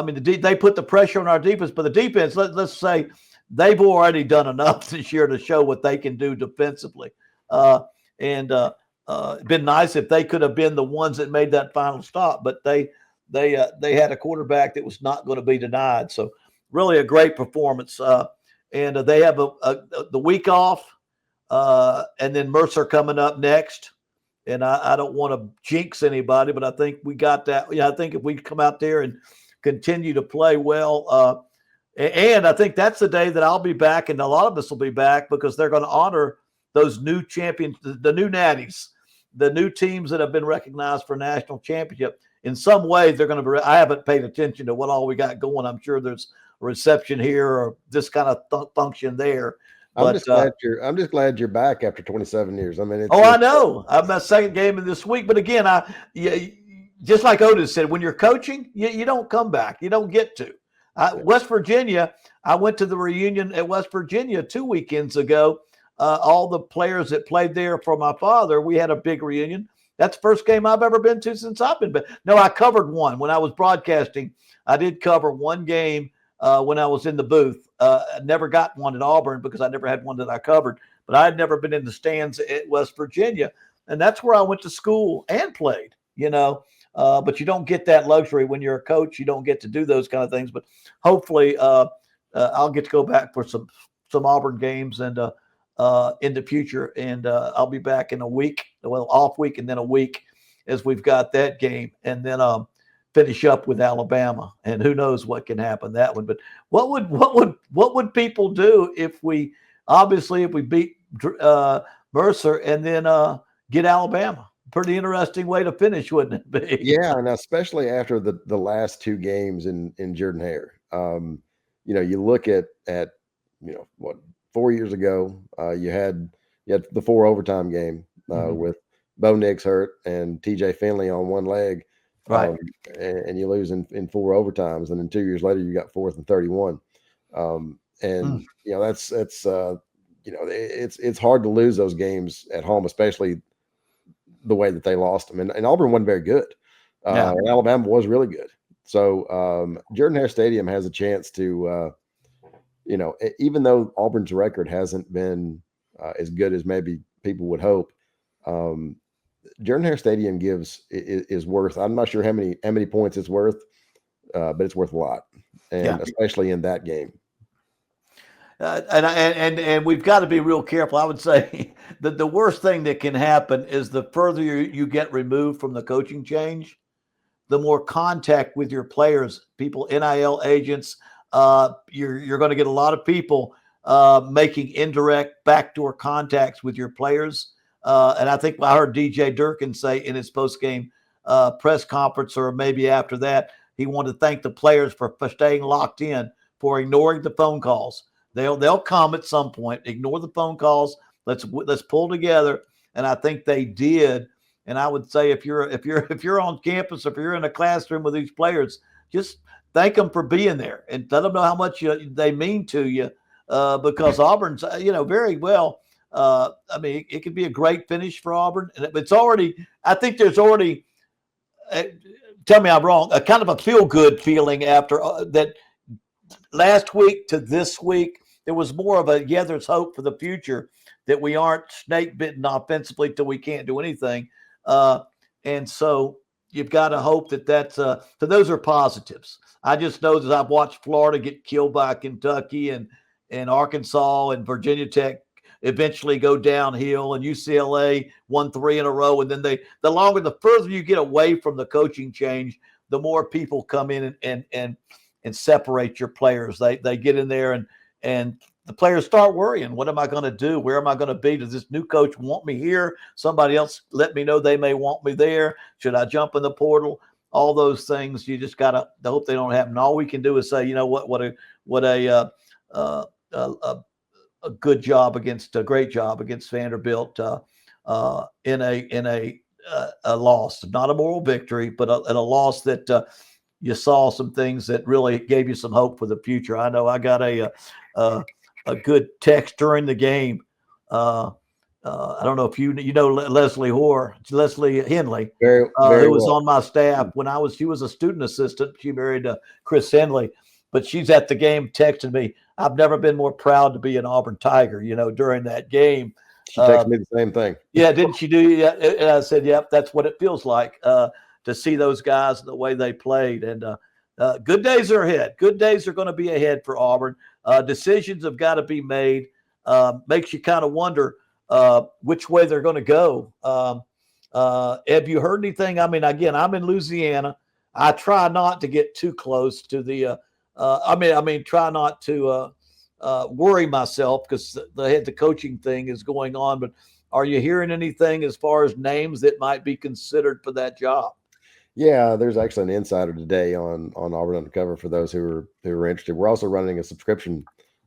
mean, they put the pressure on our defense, but the defense, let's say, they've already done enough this year to show what they can do defensively. It'd been nice if they could have been the ones that made that final stop, but they had a quarterback that was not going to be denied. So really a great performance. And they have the week off, and then Mercer coming up next. And I don't want to jinx anybody, but I think we got that. Yeah, I think if we come out there and continue to play well, and I think that's the day that I'll be back, and a lot of us will be back because they're going to honor those new champions, the new natties, the new teams that have been recognized for national championship. In some way, they're going to be. I haven't paid attention to what all we got going. I'm sure there's a reception here or this kind of function there. I'm just glad you're back after 27 years. I mean, I know. I'm my second game in this week, but again, just like Otis said, when you're coaching, you don't come back. You don't get to. West Virginia, I went to the reunion at West Virginia 2 weekends ago. All the players that played there for my father, we had a big reunion. That's the first game I've ever been to since I've been back. No, I covered one when I was broadcasting. I did cover one game when I was in the booth. I never got one at Auburn because I never had one that I covered. But I had never been in the stands at West Virginia. And that's where I went to school and played, but you don't get that luxury when you're a coach. You don't get to do those kind of things. But hopefully I'll get to go back for some Auburn games and in the future. And I'll be back in a week, off week, and then a week as we've got that game. And then finish up with Alabama. And who knows what can happen that one. But what would people do if we beat Mercer and then get Alabama? Pretty interesting way to finish, wouldn't it be? Yeah, and especially after the last 2 games in Jordan-Hare. You look at 4 years ago, you had the 4 overtime game with Bo Nix hurt and TJ Finley on one leg, right? And you lose in 4 overtimes, and then 2 years later you got 4th and 31. It's hard to lose those games at home, especially the way that they lost them. And Auburn wasn't very good. And Alabama was really good. So Jordan-Hare Stadium has a chance to, even though Auburn's record hasn't been as good as maybe people would hope, Jordan-Hare Stadium is worth. I'm not sure how many points it's worth, but it's worth a lot, and especially in that game. And we've got to be real careful. I would say that the worst thing that can happen is the further you get removed from the coaching change, the more contact with your players, people, NIL agents. You're going to get a lot of people making indirect backdoor contacts with your players. And I think I heard DJ Durkin say in his post-game press conference, or maybe after that, he wanted to thank the players for staying locked in, for ignoring the phone calls. They'll come at some point. Ignore the phone calls. Let's pull together. And I think they did. And I would say if you're on campus, if you're in a classroom with these players, just thank them for being there and let them know how much they mean to you. Because Auburn's, very well. I mean, it could be a great finish for Auburn. And it's already, I think there's already, tell me I'm wrong, a kind of a feel-good feeling after that last week to this week. There was more of a, there's hope for the future, that we aren't snake-bitten offensively till we can't do anything. And so you've got to hope that's so those are positives. I just know that I've watched Florida get killed by Kentucky and Arkansas and Virginia Tech eventually go downhill, and UCLA won 3 in a row. And then the further you get away from the coaching change, the more people come in and separate your players. They get in there and the players start worrying. What am I going to do? Where am I going to be? Does this new coach want me here? Somebody else let me know they may want me there. Should I jump in the portal? All those things, you just got to hope they don't happen. All we can do is say, you know what a good job against a great job against Vanderbilt in a loss, not a moral victory, but a loss that you saw some things that really gave you some hope for the future. I know I got a good text during the game. I don't know if you know Leslie Henley, very who was well on my staff when she was a student assistant. She married Chris Henley, but she's at the game texting me, I've never been more proud to be an Auburn Tiger, during that game. She texted me the same thing. Yeah, didn't she do? Yeah, and I said, yep, that's what it feels like to see those guys and the way they played. And good days are ahead. Good days are going to be ahead for Auburn. Decisions have got to be made. Makes you kind of wonder which way they're going to go. Have you heard anything? I mean, again, I'm in Louisiana. I try not to get too close to the try not to worry myself because the coaching thing is going on. But are you hearing anything as far as names that might be considered for that job? Yeah, there's actually an insider today on Auburn Undercover for those who are interested. We're also running a subscription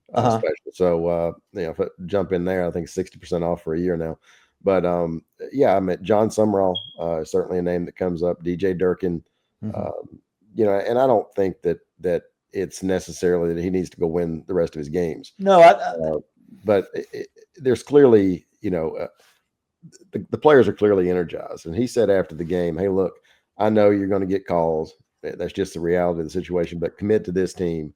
special, so if I jump in there, I think 60% off for a year now. But I met John Sumrall, certainly a name that comes up. DJ Durkin, and I don't think that it's necessarily that he needs to go win the rest of his games. No, but there's clearly, the players are clearly energized. And he said after the game, hey, look, I know you're going to get calls. That's just the reality of the situation, but commit to this team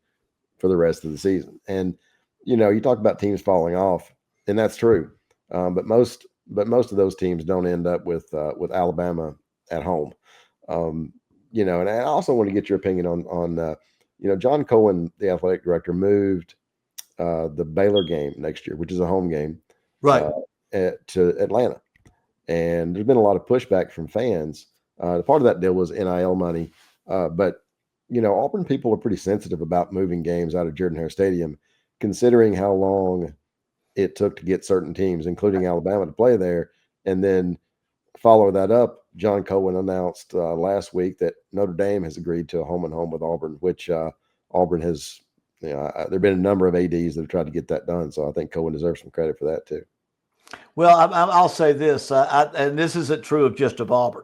for the rest of the season. And, you talk about teams falling off, and that's true. But most of those teams don't end up with Alabama at home. And I also want to get your opinion on John Cohen, the athletic director, moved the Baylor game next year, which is a home game, right, to Atlanta. And there's been a lot of pushback from fans. Part of that deal was NIL money. But Auburn people are pretty sensitive about moving games out of Jordan-Hare Stadium, considering how long it took to get certain teams, including Alabama, to play there. And then follow that up, John Cohen announced last week that Notre Dame has agreed to a home-and-home with Auburn, which Auburn has, there have been a number of ADs that have tried to get that done. So I think Cohen deserves some credit for that too. Well, I'll say this, and this isn't true of just of Auburn.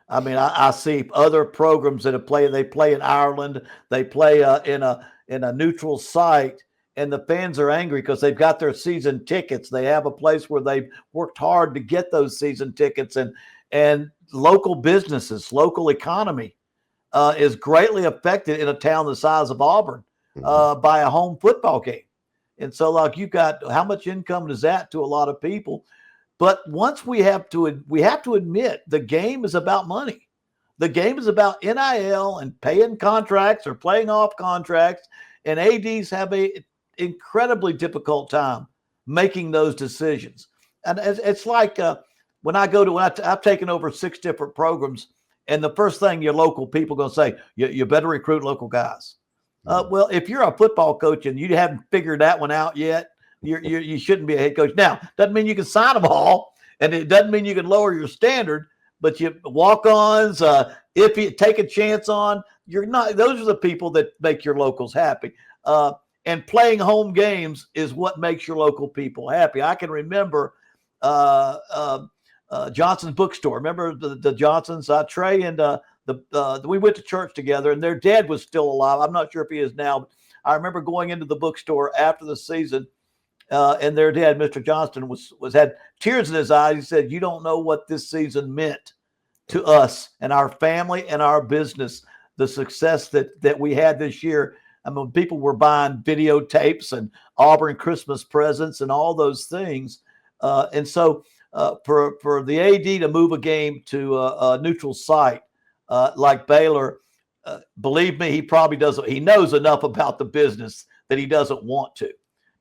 I mean, I see other programs that they play in Ireland, they play in a neutral site, and the fans are angry because they've got their season tickets. They have a place where they've worked hard to get those season tickets, and local businesses, local economy is greatly affected in a town the size of Auburn by a home football game. And so, like, you've got how much income is that to a lot of people? But once we have to admit the game is about money. The game is about NIL and paying contracts or playing off contracts, and ADs have a incredibly difficult time making those decisions. And it's like when I've taken over 6 different programs, and the first thing your local people are going to say, you better recruit local guys. Well, if you're a football coach and you haven't figured that one out yet, you shouldn't be a head coach. Now, doesn't mean you can sign them all, and it doesn't mean you can lower your standard, but you walk-ons, if you take a chance on, you're not. Those are the people that make your locals happy. And playing home games is what makes your local people happy. I can remember Johnson's bookstore. Remember the Johnsons? Trey and we went to church together, and their dad was still alive. I'm not sure if he is now. But I remember going into the bookstore after the season and their dad, Mr. Johnston, was had tears in his eyes. He said, "You don't know what this season meant to us and our family and our business. The success that we had this year. I mean, people were buying videotapes and Auburn Christmas presents and all those things. And so for the AD to move a game to a neutral site like Baylor, believe me, he probably doesn't. He knows enough about the business that he doesn't want to.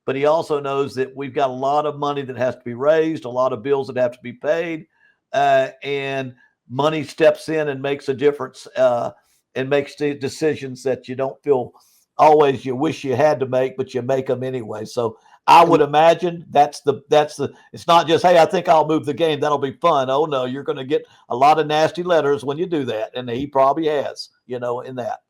But he also knows that we've got a lot of money that has to be raised, a lot of bills that have to be paid, and money steps in and makes a difference and makes the decisions that you don't feel always you wish you had to make, but you make them anyway. So I would imagine that's the it's not just, hey, I think I'll move the game, that'll be fun. Oh no, you're going to get a lot of nasty letters when you do that, and he probably has, in that.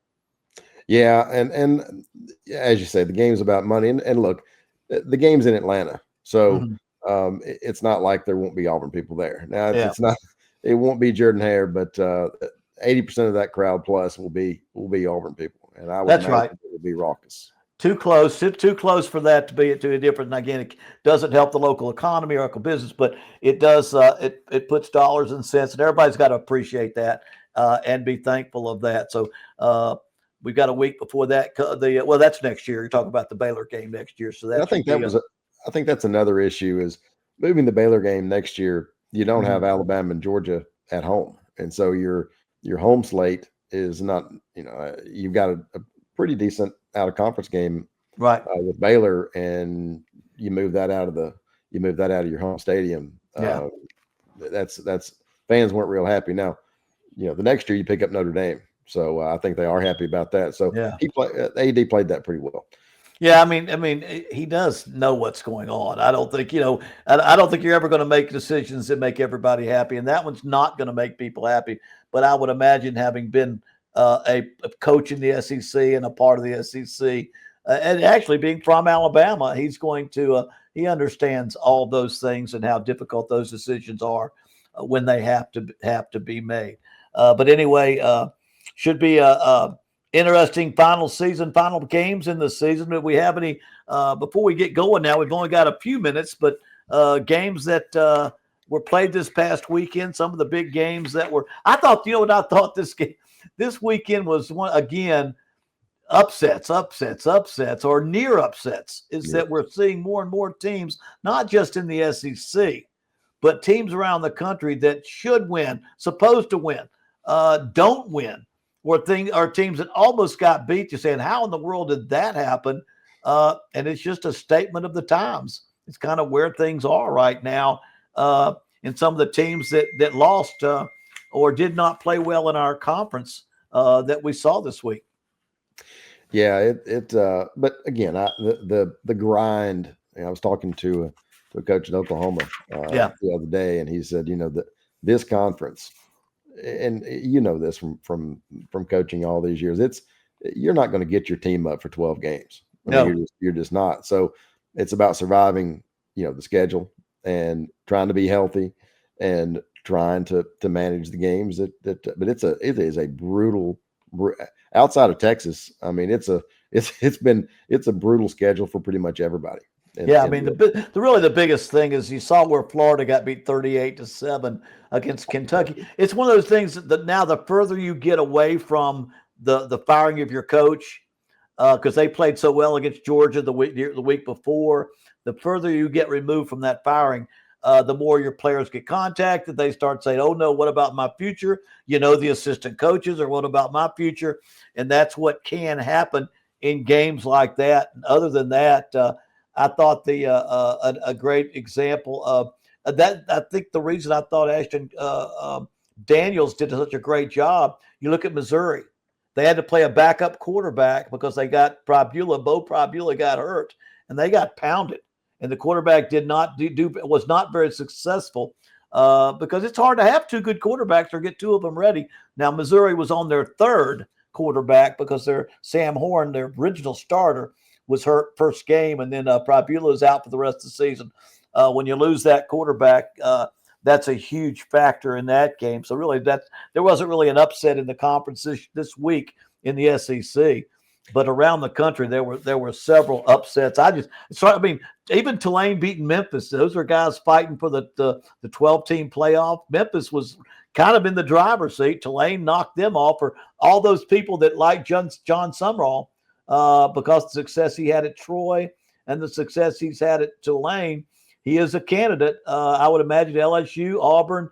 Yeah, and as you say, the game's about money, and look, the game's in Atlanta, so it's not like there won't be Auburn people there. Now it's not, it won't be Jordan Hare, but 80% of that crowd plus will be Auburn people, and I would imagine it will be raucous. Too close for that to be to a different. And again, it doesn't help the local economy or local business, but it does. It puts dollars and cents, and everybody's got to appreciate that and be thankful of that. So we've got a week before that. That's next year. You're talking about the Baylor game next year. So I think that's another issue is moving the Baylor game next year. You don't have Alabama and Georgia at home, and so your home slate is not. You've got a pretty decent out of conference game right with Baylor, and you move that out of your home stadium. That's fans weren't real happy. Now, the next year you pick up Notre Dame, so I think they are happy about that. So AD played that pretty well. Yeah, I mean, he does know what's going on. I don't think I don't think you're ever going to make decisions that make everybody happy, and that one's not going to make people happy. But I would imagine, having been a coach in the SEC and a part of the SEC, and actually being from Alabama, he's going to he understands all those things and how difficult those decisions are when they have to be made. But anyway, should be a interesting final games in the season. Do we have any before we get going? Now we've only got a few minutes, but games that were played this past weekend. Some of the big games that were. I thought this weekend was one again. Upsets or near upsets that we're seeing more and more teams, not just in the SEC, but teams around the country that should win, supposed to win, don't win, or teams that almost got beat. You're saying, how in the world did that happen? And it's just a statement of the times. It's kind of where things are right now. And some of the teams that lost or did not play well in our conference that we saw this week. Yeah, but again, the grind. I was talking to a coach in Oklahoma the other day, and he said, that this conference, and this from coaching all these years, you're not going to get your team up for 12 games. You're just not. So it's about surviving, the schedule and trying to be healthy and trying to manage the games. But it is a brutal. Outside of Texas, I mean, it's a brutal schedule for pretty much everybody. The biggest thing is you saw where Florida got beat 38-7 against Kentucky. It's one of those things that now the further you get away from the firing of your coach, because they played so well against Georgia the week before, the further you get removed from that firing, the more your players get contacted. They start saying, oh, no, what about my future? The assistant coaches, or what about my future? And that's what can happen in games like that. And other than that, I thought a great example of that. I think the reason I thought Ashton Daniels did such a great job, you look at Missouri. They had to play a backup quarterback because they got Bo Prabula got hurt, and they got pounded. And the quarterback was not very successful because it's hard to have two good quarterbacks or get two of them ready. Now, Missouri was on their third quarterback because their Sam Horn, their original starter, was hurt first game, and then Prabula is out for the rest of the season. When you lose that quarterback, that's a huge factor in that game. So really, there wasn't really an upset in the conference this week in the SEC. But around the country, there were several upsets. Even Tulane beating Memphis. Those are guys fighting for the 12-team playoff. Memphis was kind of in the driver's seat. Tulane knocked them off. For all those people that like John Sumrall because of the success he had at Troy and the success he's had at Tulane, he is a candidate. I would imagine LSU, Auburn.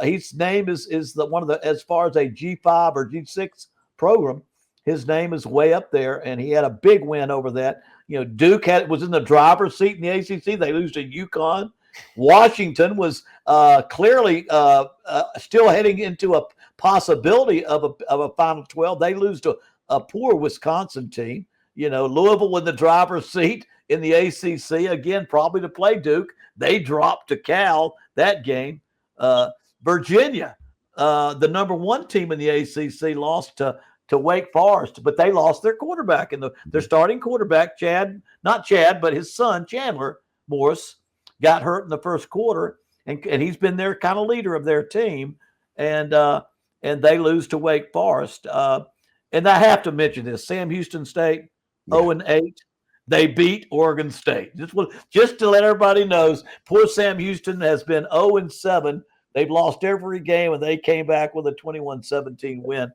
His name is one of the, as far as a G5 or G6 program, his name is way up there, and he had a big win over that. Duke was in the driver's seat in the ACC. They lose to UConn. Washington was clearly still heading into a possibility of a Final 12. They lose to a poor Wisconsin team. Louisville in the driver's seat in the ACC, again, probably to play Duke. They dropped to Cal that game. Virginia, the number one team in the ACC, lost to Wake Forest, but they lost their quarterback, and their starting quarterback, but his son, Chandler Morris, got hurt in the first quarter, and he's been their kind of leader of their team, and they lose to Wake Forest. And I have to mention this: Sam Houston State, 0-8. They beat Oregon State. Just to let everybody know, poor Sam Houston has been 0-7. They've lost every game, and they came back with a 21-17 win.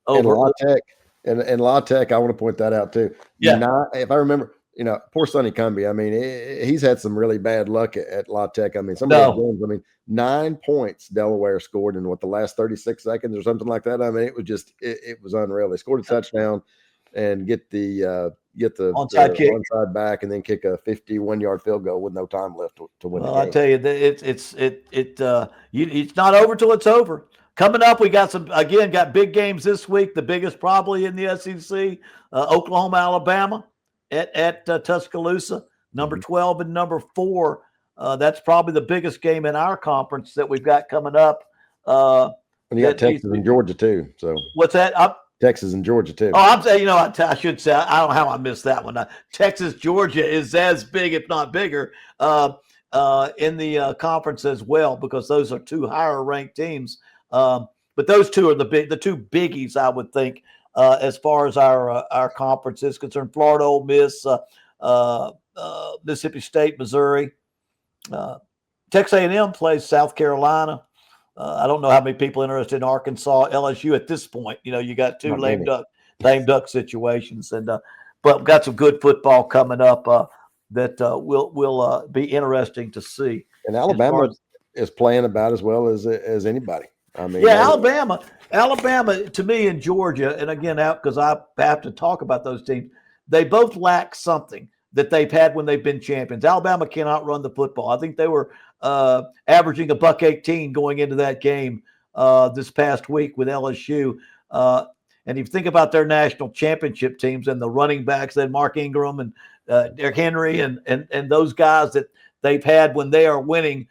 And La Tech, I want to point that out too. Yeah. If I remember, poor Sonny Cumbie. I mean, he's had some really bad luck at La Tech. I mean, some of those games, 9 points Delaware scored in the last 36 seconds or something like that. I mean, it was just, it was unreal. They scored a touchdown and get the onside back, and then kick a 51-yard field goal with no time left to win the game. I tell you, it's not over till it's over. Coming up, we got got big games this week. The biggest probably in the SEC, Oklahoma, Alabama at Tuscaloosa, number 12 and number 4. That's probably the biggest game in our conference that we've got coming up. And you got Texas and Georgia too. So what's that? Texas and Georgia too. Oh, I'm saying, I should say, I don't know how I missed that one. Texas, Georgia is as big, if not bigger, in the conference as well, because those are two higher ranked teams. But those two are the two biggies, I would think, as far as our conference is concerned. Florida, Ole Miss, Mississippi State, Missouri. Texas A&M plays South Carolina. I don't know how many people interested in Arkansas, LSU at this point. You got two lame duck situations, but we've got some good football coming up that will be interesting to see. And Alabama is playing about as well as anybody. I mean, Alabama to me, and Georgia, and again, because I have to talk about those teams, they both lack something that they've had when they've been champions. Alabama cannot run the football. I think they were averaging $118 going into that game this past week with LSU. And if you think about their national championship teams and the running backs, then Mark Ingram and Derrick Henry and those guys that they've had when they are winning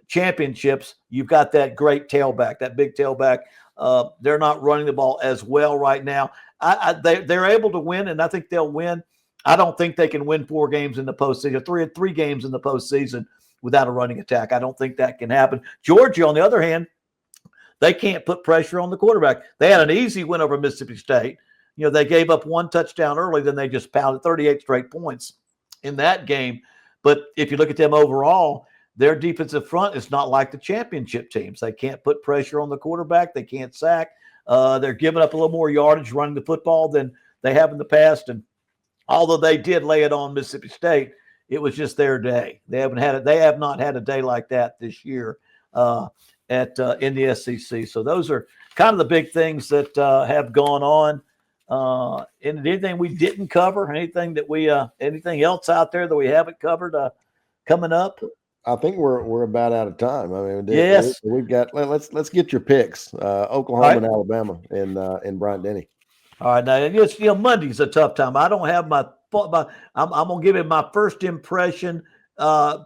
championships, you've got that great tailback, that big tailback. They're not running the ball as well right now. They're able to win, and I think they'll win. I don't think they can win 4 games in the postseason, three games in the postseason without a running attack. I don't think that can happen. Georgia, on the other hand, they can't put pressure on the quarterback. They had an easy win over Mississippi State. They gave up 1 touchdown early, then they just pounded 38 straight points in that game. But if you look at them overall, their defensive front is not like the championship teams. They can't put pressure on the quarterback. They can't sack. They're giving up a little more yardage running the football than they have in the past. And although they did lay it on Mississippi State, it was just their day. They have not had a day like that this year in the SEC. So those are kind of the big things that have gone on. And anything we didn't cover, anything else out there that we haven't covered coming up? I think we're about out of time. I mean, yes, we've got. Let's get your picks. Oklahoma and Alabama in Bryant-Denny. All right, now Monday's a tough time. I don't have I'm gonna give it my first impression. And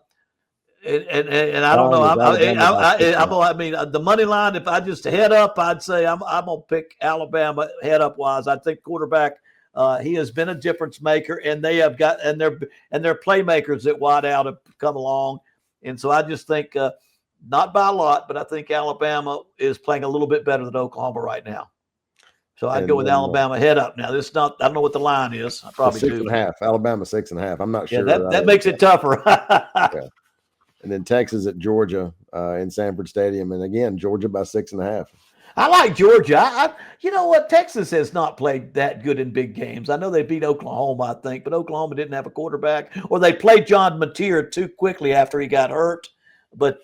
I don't know. I mean, the money line. If I just head up, I'd say I'm gonna pick Alabama head up wise. I think quarterback. He has been a difference maker, and they have got and their playmakers at wide out have come along. And so I just think, not by a lot, but I think Alabama is playing a little bit better than Oklahoma right now. So I'd go with Alabama head up. Now, this is not, I don't know what the line is. I probably do. 6.5. Alabama 6.5. I'm not sure. That makes it tougher. Yeah. And then Texas at Georgia in Sanford Stadium. And again, Georgia by 6.5. I like Georgia. You know what? Texas has not played that good in big games. I know they beat Oklahoma, I think, but Oklahoma didn't have a quarterback, or they played John Mateer too quickly after he got hurt. But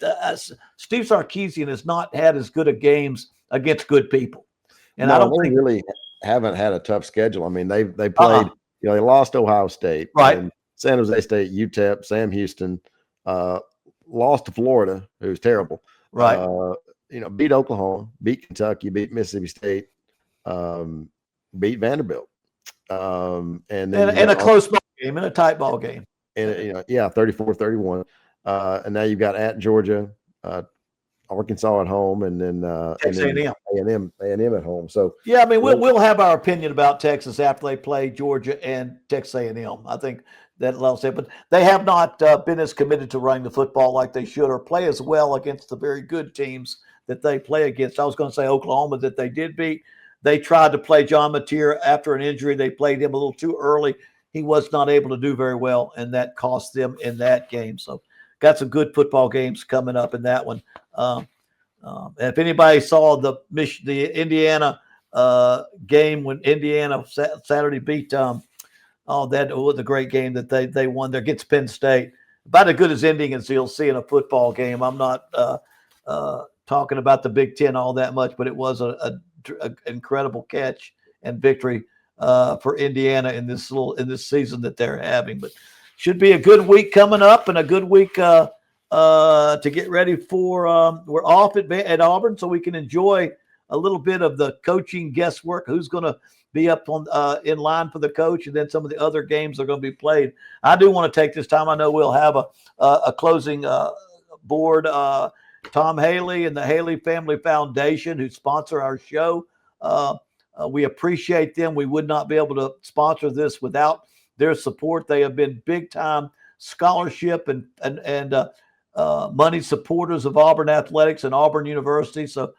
Steve Sarkisian has not had as good of games against good people. And I don't think really haven't had a tough schedule. I mean, they played, they lost Ohio State, right? San Jose State, UTEP, Sam Houston, lost to Florida, who's terrible, right? Beat Oklahoma, beat Kentucky, beat Mississippi State, beat Vanderbilt, and then in a close ball game, in a tight ball game, and 34-31, and now you've got at Georgia, Arkansas at home, and then Texas A&M at home. So yeah, I mean we'll have our opinion about Texas after they play Georgia and Texas A&M. I think that'll say, but they have not been as committed to running the football like they should, or play as well against the very good teams that they play against. I was going to say Oklahoma that they did beat. They tried to play John Mateer after an injury. They played him a little too early. He was not able to do very well, and that cost them in that game. So got some good football games coming up in that one. If anybody saw the Indiana game when Indiana Saturday beat that was a great game that they won there against Penn State. About as good as ending as you'll see in a football game. I'm not talking about the Big Ten all that much, but it was an incredible catch and victory for Indiana in this season that they're having. But should be a good week coming up, and a good week to get ready for. We're off at Auburn, so we can enjoy a little bit of the coaching guesswork. Who's going to be up on in line for the coach, and then some of the other games are going to be played. I do want to take this time. I know we'll have a closing board. Tom Haley and the Haley Family Foundation, who sponsor our show. We appreciate them. We would not be able to sponsor this without their support. They have been big time scholarship and money supporters of Auburn athletics and Auburn University. So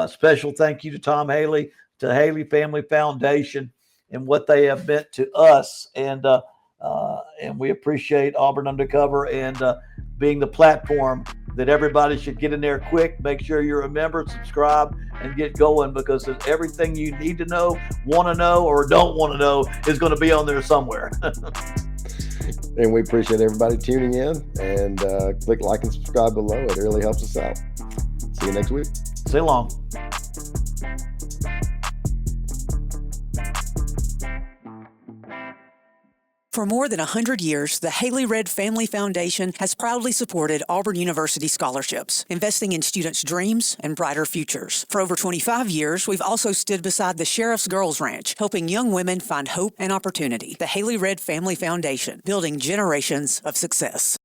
special thank you to Tom Haley, to Haley Family Foundation, and what they have meant to us. And we appreciate Auburn Undercover and being the platform that everybody should get in there quick. Make sure you're a member, subscribe, and get going, because everything you need to know, want to know, or don't want to know is going to be on there somewhere. And we appreciate everybody tuning in, and click like and subscribe below. It really helps us out. See you next week. See you long. For more than 100 years, the Haley Red Family Foundation has proudly supported Auburn University scholarships, investing in students' dreams and brighter futures. For over 25 years, we've also stood beside the Sheriff's Girls Ranch, helping young women find hope and opportunity. The Haley Red Family Foundation, building generations of success.